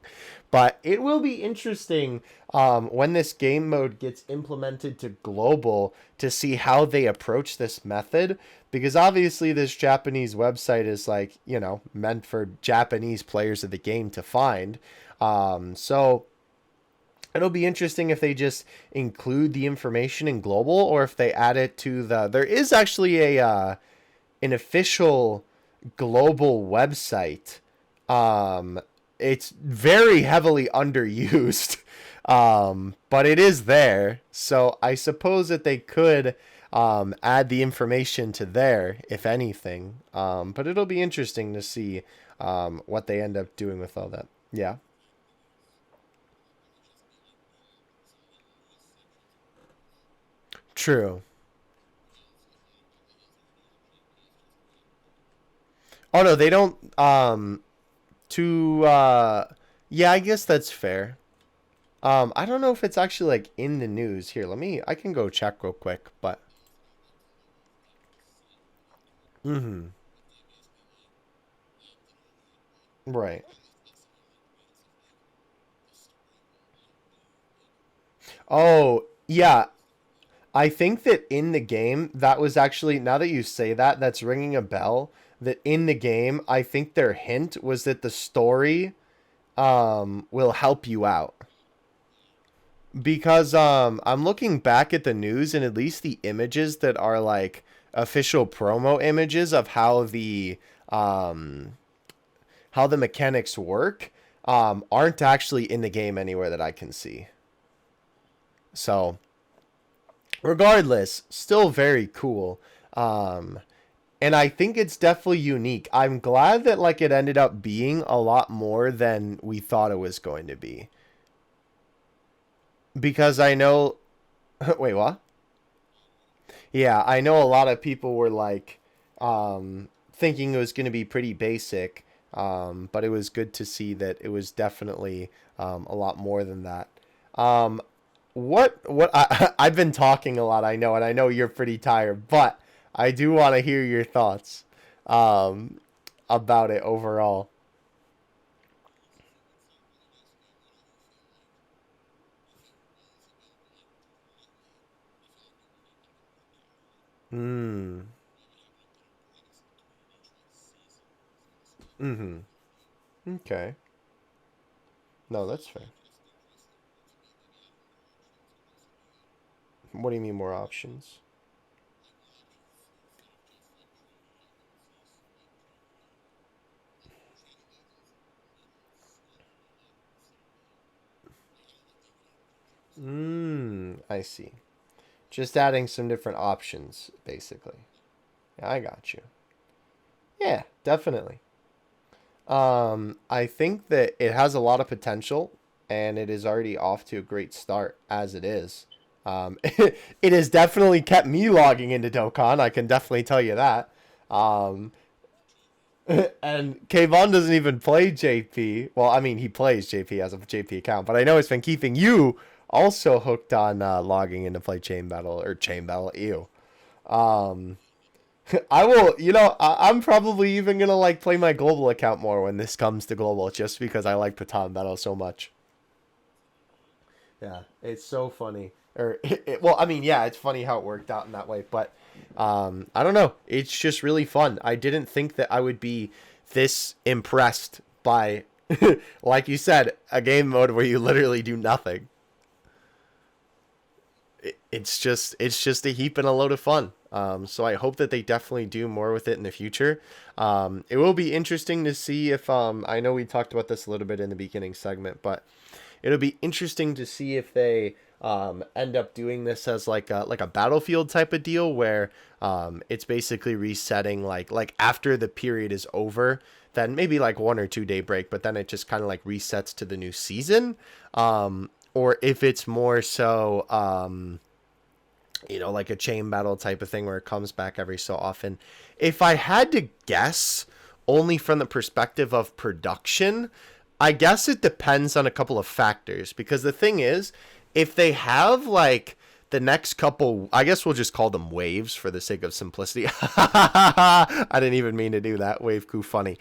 But it will be interesting when this game mode gets implemented to global to see how they approach this method. Because obviously this Japanese website is like, meant for Japanese players of the game to find. So it'll be interesting if they just include the information in global or if they add it to there is actually an official global website. It's very heavily underused, but it is there. So I suppose that they could add the information to there, if anything. But it'll be interesting to see what they end up doing with all that. Yeah. True. Oh no, they don't. To Yeah, I guess that's fair. I don't know if it's actually like in the news here. I can go check real quick, but mm-hmm. Right. Oh, yeah. I think that in the game, that was actually, now that you say that, that's ringing a bell. That in the game, I think their hint was that the story will help you out. Because I'm looking back at the news, and at least the images that are like official promo images of um how the mechanics work aren't actually in the game anywhere that I can see. So regardless, still very cool. Um and I think it's definitely unique. I'm glad that like it ended up being a lot more than we thought it was going to be. Because I know wait, what? Yeah, I know a lot of people were like thinking it was going to be pretty basic, but it was good to see that it was definitely a lot more than that. Um, I've been talking a lot, I know, and I know you're pretty tired, but I do want to hear your thoughts um, about it overall. Mm. Mm-hmm. Okay. No, that's fair. What do you mean more options? I see. Just adding some different options, basically. Yeah, I got you. Yeah, definitely. I think that it has a lot of potential, and it is already off to a great start as it is. It has definitely kept me logging into Dokkan. I can definitely tell you that. Um, And Kayvon doesn't even play JP. Well, I mean, he plays JP as a JP account, but I know it's been keeping you also hooked on logging in to play Chain Battle or Chain Battle. Ew. Um, I will, I'm probably even gonna like play my global account more when this comes to global, just because I like Pettan Battle so much. Yeah, it's so funny. Or, well, I mean, yeah, it's funny how it worked out in that way, but I don't know. It's just really fun. I didn't think that I would be this impressed by, like you said, a game mode where you literally do nothing. It's just a heap and a load of fun. So I hope that they definitely do more with it in the future. It will be interesting to see if I know we talked about this a little bit in the beginning segment, but it'll be interesting to see if they end up doing this as like a battlefield type of deal where it's basically resetting like after the period is over, then maybe like 1 or 2 day break, but then it just kind of like resets to the new season. Or if it's more so like a chain battle type of thing where it comes back every so often. If I had to guess, only from the perspective of production, I guess it depends on a couple of factors. Because the thing is, if they have like the next couple, I guess we'll just call them waves for the sake of simplicity. I didn't even mean to do that. Wave coup funny.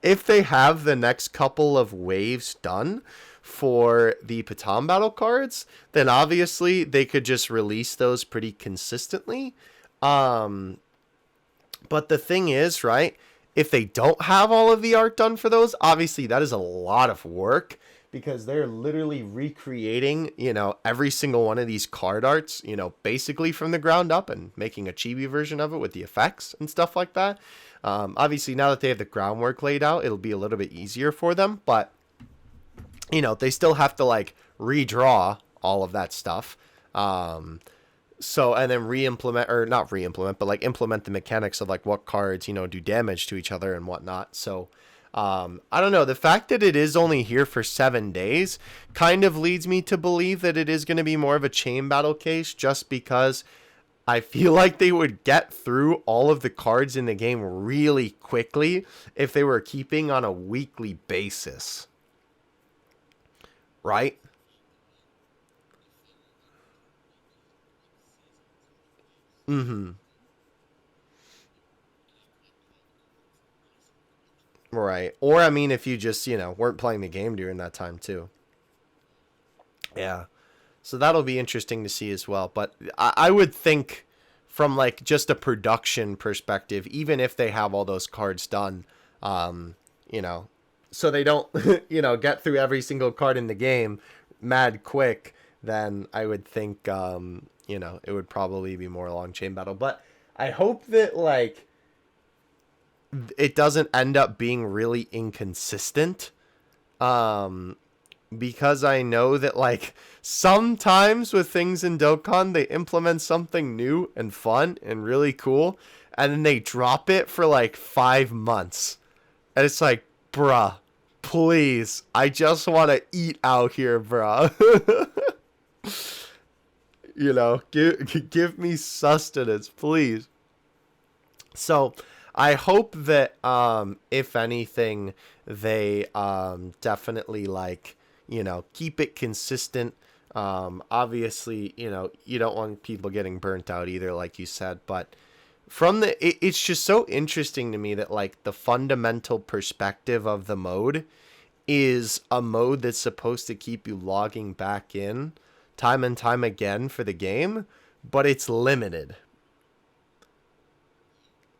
If they have the next couple of waves done for the Pettan Battle cards, then obviously they could just release those pretty consistently. But the thing is, right, if they don't have all of the art done for those, obviously that is a lot of work because they're literally recreating, every single one of these card arts, basically from the ground up and making a chibi version of it with the effects and stuff like that. Obviously, now that they have the groundwork laid out, it'll be a little bit easier for them, but they still have to like redraw all of that stuff. And then re-implement, or not re-implement, but like implement the mechanics of like what cards, do damage to each other and whatnot. So, I don't know. The fact that it is only here for 7 days kind of leads me to believe that it is going to be more of a chain battle case, just because I feel like they would get through all of the cards in the game really quickly if they were keeping on a weekly basis. Right? Mm-hmm. Right. Or, I mean, if you just, weren't playing the game during that time, too. Yeah. So that'll be interesting to see as well. But I would think from, like, just a production perspective, even if they have all those cards done, um, you know, so they don't, get through every single card in the game mad quick, then I would think, it would probably be more long chain battle. But I hope that, like, it doesn't end up being really inconsistent. Um, because I know that like sometimes with things in Dokkan they implement something new and fun and really cool, and then they drop it for like 5 months. And it's like, bruh, please, I just want to eat out here, bruh. Give me sustenance, please. So I hope that if anything, they definitely like, keep it consistent. Obviously, you don't want people getting burnt out either, like you said, but it's just so interesting to me that like the fundamental perspective of the mode is a mode that's supposed to keep you logging back in time and time again for the game, but it's limited.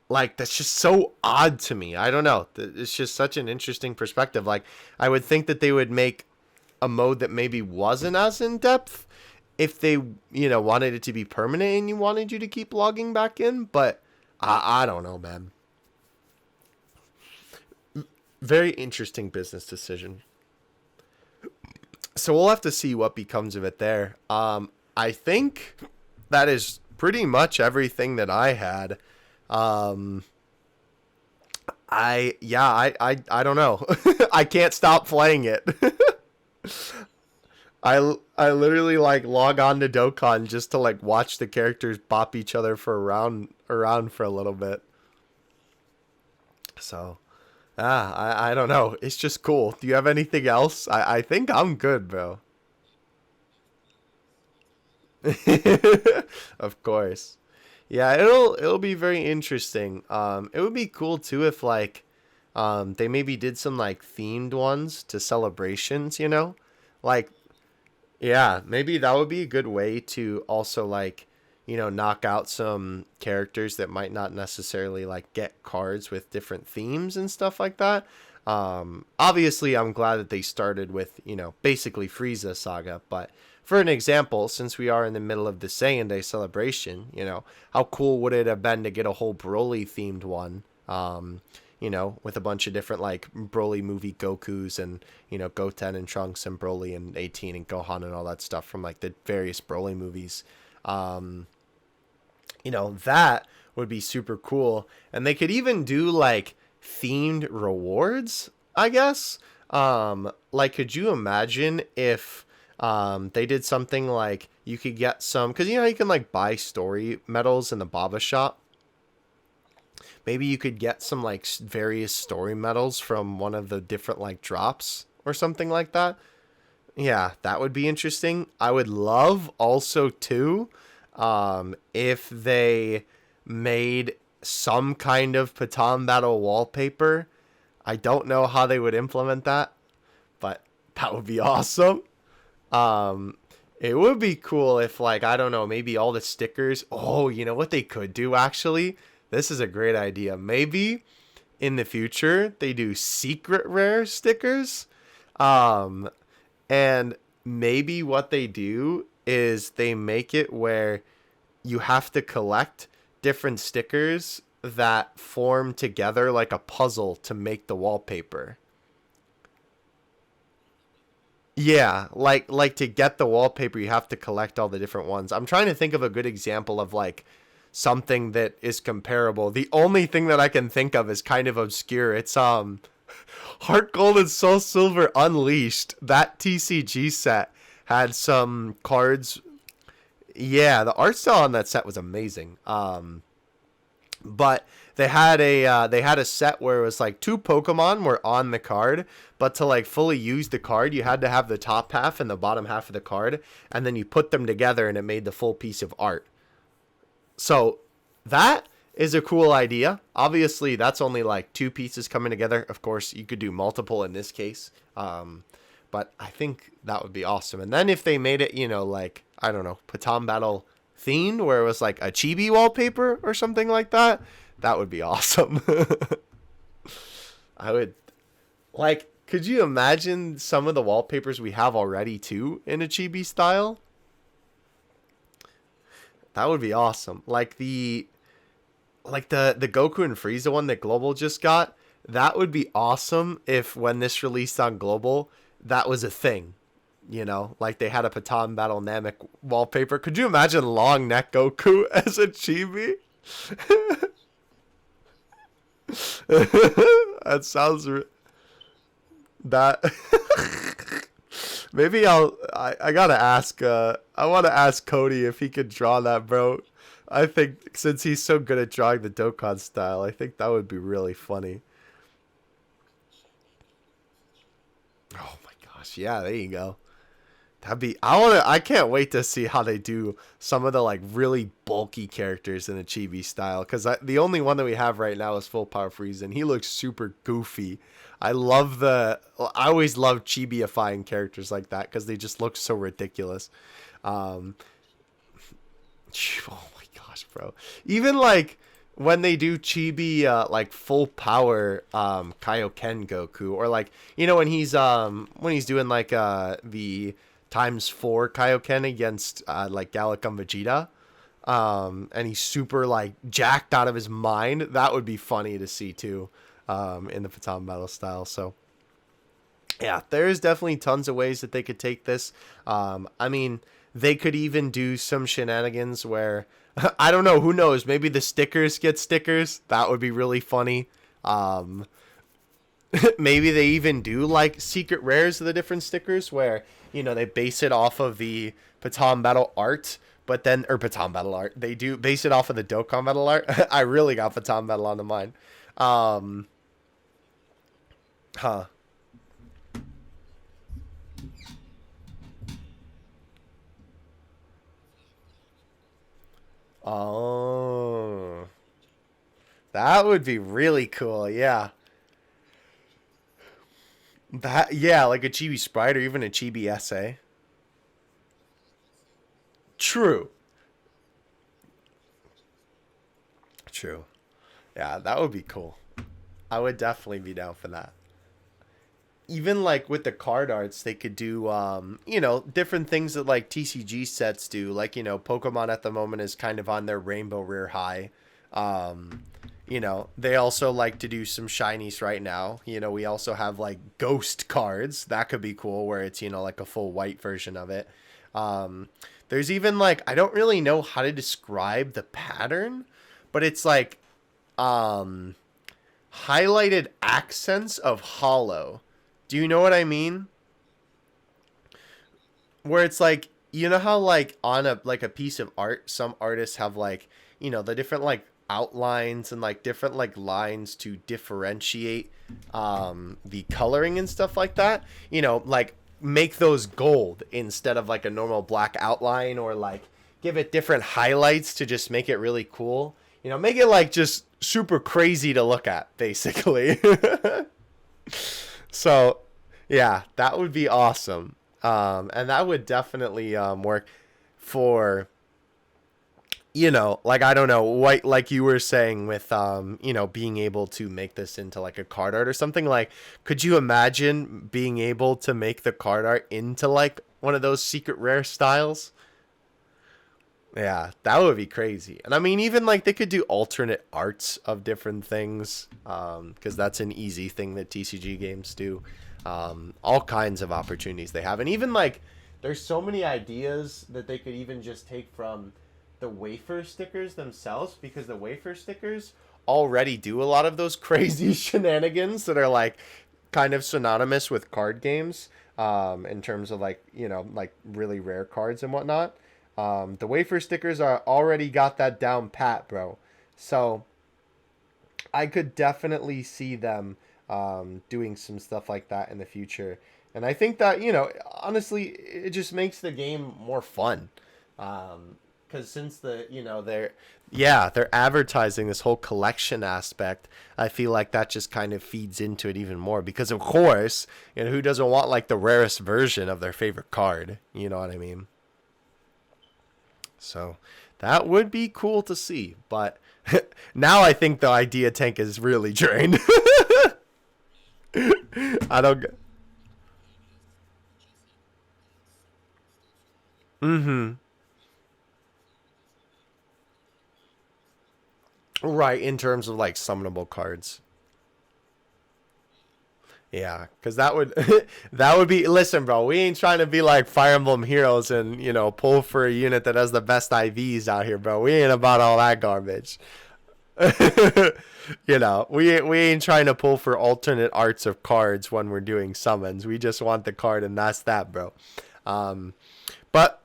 Like, that's just so odd to me. I don't know. It's just such an interesting perspective. Like, I would think that they would make a mode that maybe wasn't as in depth if they, wanted it to be permanent and you wanted you to keep logging back in. But I don't know, man. Very interesting business decision. So we'll have to see what becomes of it there. I think that is pretty much everything that I had. Um, I don't know. I can't stop playing it. I literally like log on to Dokkan just to like watch the characters bop each other for around for a little bit. So, I don't know. It's just cool. Do you have anything else? I think I'm good, bro. Of course. Yeah, it'll be very interesting. It would be cool too if like they maybe did some like themed ones to celebrations, you know? Like yeah, maybe that would be a good way to also like, knock out some characters that might not necessarily like get cards with different themes and stuff like that. Obviously, I'm glad that they started with, basically Frieza Saga, but for an example, since we are in the middle of the Saiyan Day celebration, how cool would it have been to get a whole Broly themed one? With a bunch of different like Broly movie Gokus and, Goten and Trunks and Broly and 18 and Gohan and all that stuff from like the various Broly movies. That would be super cool. And they could even do like themed rewards, I guess. Like, could you imagine if they did something like you could get some, because you can like buy story medals in the Baba shop. Maybe you could get some like various story medals from one of the different like drops or something like that. Yeah, that would be interesting. I would love also too if they made some kind of Pettan Battle wallpaper. I don't know how they would implement that, but that would be awesome. It would be cool if like, I don't know, maybe all the stickers. Oh, you know what they could do actually? This is a great idea. Maybe in the future they do secret rare stickers. And maybe what they do is they make it where you have to collect different stickers that form together like a puzzle to make the wallpaper. Yeah, like to get the wallpaper, you have to collect all the different ones. I'm trying to think of a good example of like something that is comparable. The only thing that I can think of is kind of obscure. It's Heart Gold and Soul Silver Unleashed. That TCG set had some cards. Yeah, the art style on that set was amazing. But they had a set where it was like two Pokemon were on the card, but to like fully use the card, you had to have the top half and the bottom half of the card, and then you put them together and it made the full piece of art. So that is a cool idea. Obviously, that's only like two pieces coming together. Of course, you could do multiple in this case. But I think that would be awesome. And then if they made it, like, I don't know, Pettan Battle themed, where it was like a chibi wallpaper or something like that, that would be awesome. I would, like, could you imagine some of the wallpapers we have already too in a chibi style? That would be awesome. Like the Goku and Frieza one that Global just got, that would be awesome if when this released on Global, that was a thing. Like they had a Pettan Battle Namek wallpaper. Could you imagine long neck Goku as a chibi? That sounds that maybe I gotta ask I want to ask Cody if he could draw that, bro. I think since he's so good at drawing the Dokkan style, I think that would be really funny. Oh my gosh, yeah, there you go. That'd be I can't wait to see how they do some of the like really bulky characters in a chibi style, cuz the only one that we have right now is Full Power Frieza and he looks super goofy. I always love chibiifying characters like that cuz they just look so ridiculous. Um oh my gosh, bro. Even like when they do chibi like full power Kaioken Goku, or like when he's doing like the times 4 Kaioken against like Gallic and Vegeta, and he's super like jacked out of his mind, that would be funny to see too, in the Pettan Battle style. So yeah, there's definitely tons of ways that they could take this. I mean, they could even do some shenanigans where I don't know, who knows, maybe the stickers get stickers. That would be really funny. Maybe they even do like secret rares of the different stickers where, they base it off of the Pettan Battle art, but then, or Pettan Battle art, they do base it off of the Dokkan Battle art. I really got Pettan Battle on the mind. Huh. Oh. That would be really cool, yeah. That, yeah, like a Chibi Sprite or even a Chibi SA. True. True. Yeah, that would be cool. I would definitely be down for that. Even like with the card arts, they could do different things that like TCG sets do. Like, Pokemon at the moment is kind of on their Rainbow Rare high. Um, they also like to do some shinies right now. We also have like ghost cards. That could be cool where it's, like a full white version of it. Um, there's even like, I don't really know how to describe the pattern, but it's like um, highlighted accents of hollow. Do you know what I mean? Where it's like, how like on a piece of art, some artists have like, the different like outlines and like different like lines to differentiate the coloring and stuff like that. Like make those gold instead of like a normal black outline, or like give it different highlights to just make it really cool. Make it like just super crazy to look at, basically. So, yeah, that would be awesome. And that would definitely work for, like, I don't know, like you were saying with, being able to make this into like a card art or something. Like, could you imagine being able to make the card art into like one of those secret rare styles? Yeah, that would be crazy. And I mean, even like they could do alternate arts of different things, because that's an easy thing that TCG games do. All kinds of opportunities they have. And even like there's so many ideas that they could even just take from the wafer stickers themselves, because the wafer stickers already do a lot of those crazy shenanigans that are like kind of synonymous with card games, in terms of like, like really rare cards and whatnot. The wafer stickers are already got that down pat, bro. So I could definitely see them doing some stuff like that in the future. And I think that, honestly, it just makes the game more fun. Because since they're advertising this whole collection aspect, I feel like that just kind of feeds into it even more. Because of course, who doesn't want like the rarest version of their favorite card? You know what I mean? So that would be cool to see. But now I think the idea tank is really drained. I don't. Mm-hmm. Right, in terms of like summonable cards. Yeah, because that would that would be. Listen, bro, we ain't trying to be like Fire Emblem Heroes and pull for a unit that has the best IVs out here, bro. We ain't about all that garbage. We ain't trying to pull for alternate arts of cards when we're doing summons. We just want the card, and that's that, bro. Um, but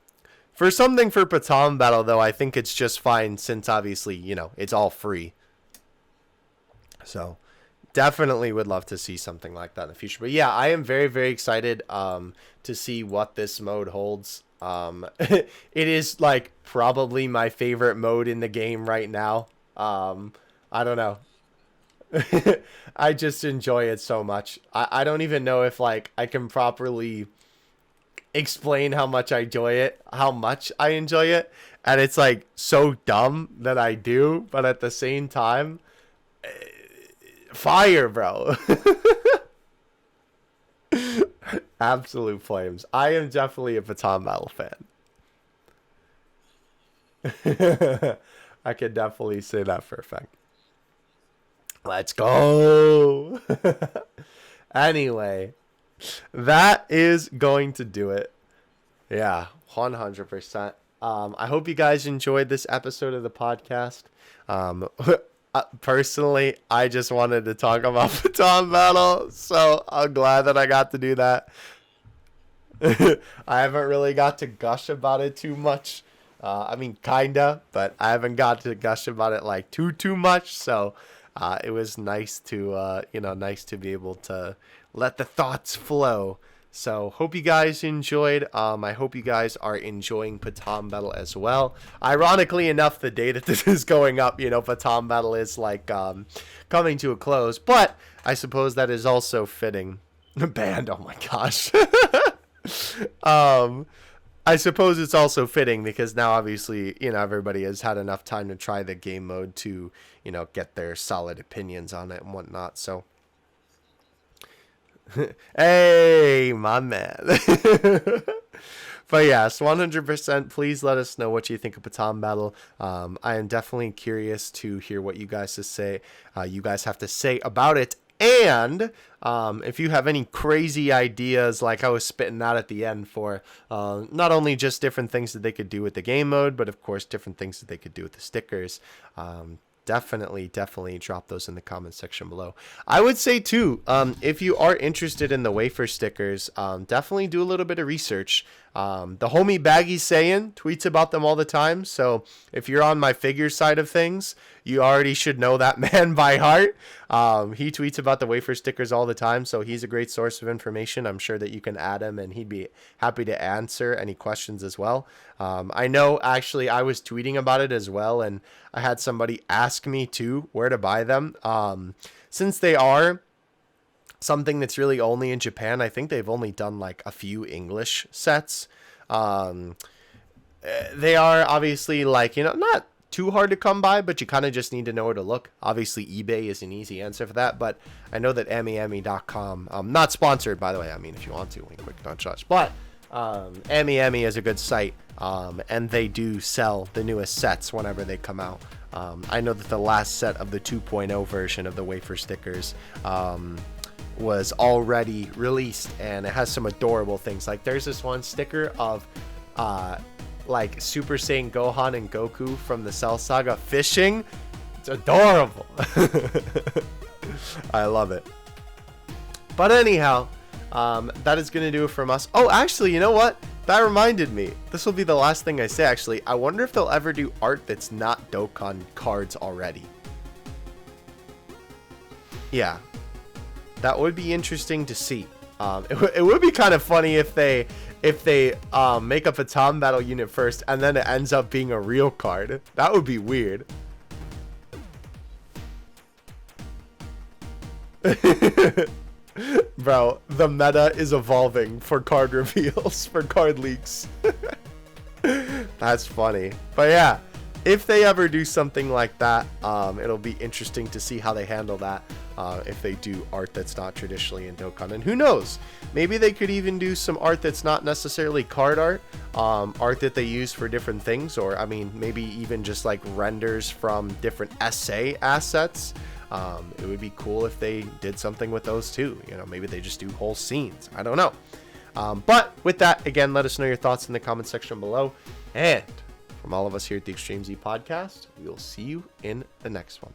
for something for Pettan Battle, though, I think it's just fine since obviously it's all free. So definitely would love to see something like that in the future. But yeah, I am very, very excited to see what this mode holds. It is like probably my favorite mode in the game right now. I don't know. I just enjoy it so much. I don't even know if like I can properly explain how much I enjoy it, how much I enjoy it. And it's like so dumb that I do, but at the same time, fire, bro. Absolute flames. I am definitely a Pettan Battle fan. I could definitely say that for a fact. Let's go. Anyway, that is going to do it. Yeah, 100%. I hope you guys enjoyed this episode of the podcast. Personally, I just wanted to talk about Pettan Battle, so I'm glad that I got to do that. I haven't really got to gush about it too much. I mean, kinda, but I haven't got to gush about it like too much. So It was nice to, nice to be able to let the thoughts flow. So hope you guys enjoyed. I hope you guys are enjoying Pettan Battle as well. Ironically enough, the day that this is going up, Pettan Battle is like coming to a close. But I suppose that is also fitting. Banned. Oh my gosh. I suppose it's also fitting because now obviously, everybody has had enough time to try the game mode to, get their solid opinions on it and whatnot. So. Hey, my man. But yes, 100%. Please let us know what you think of Pettan Battle. I am definitely curious to hear what you guys have to say about it. And if you have any crazy ideas, like I was spitting out at the end for not only just different things that they could do with the game mode, but of course different things that they could do with the stickers. Definitely drop those in the comment section below. I would say too, if you are interested in the wafer stickers, definitely do a little bit of research. The homie Baggy Saiyan tweets about them all the time, so if you're on my figure side of things, you already should know that man by heart. He tweets about the wafer stickers all the time, so he's a great source of information. I'm sure that you can add him and he'd be happy to answer any questions as well. I know actually I was tweeting about it as well, and I had somebody ask me too where to buy them. Since they are something that's really only in Japan, I think they've only done like a few English sets. They are obviously like, not too hard to come by, but you kind of just need to know where to look. Obviously eBay is an easy answer for that, but I know that ExtremeZPodcast, not sponsored by the way, I mean if you want to, wink, quick, don't judge, but ExtremeZP is a good site, and they do sell the newest sets whenever they come out. I know that the last set of the 2.0 version of the wafer stickers was already released, and it has some adorable things. Like there's this one sticker of like Super Saiyan Gohan and Goku from the Cell Saga fishing. It's adorable. I love it. But anyhow, that is going to do it from us. Oh, actually, you know what? That reminded me. This will be the last thing I say, actually. I wonder if they'll ever do art that's not Dokkan cards already. Yeah. That would be interesting to see. It would be kind of funny if they make up a Pettan Battle unit first and then it ends up being a real card. That would be weird. Bro, the meta is evolving for card reveals, for card leaks. That's funny. But yeah, if they ever do something like that, it'll be interesting to see how they handle that. If they do art that's not traditionally in Dokkan. And who knows, maybe they could even do some art that's not necessarily card art, art that they use for different things, or I mean maybe even just like renders from different SA assets. It would be cool if they did something with those too. Maybe they just do whole scenes. I don't know. But with that, again, let us know your thoughts in the comment section below. And from all of us here at the ExtremeZPodcast, we will see you in the next one.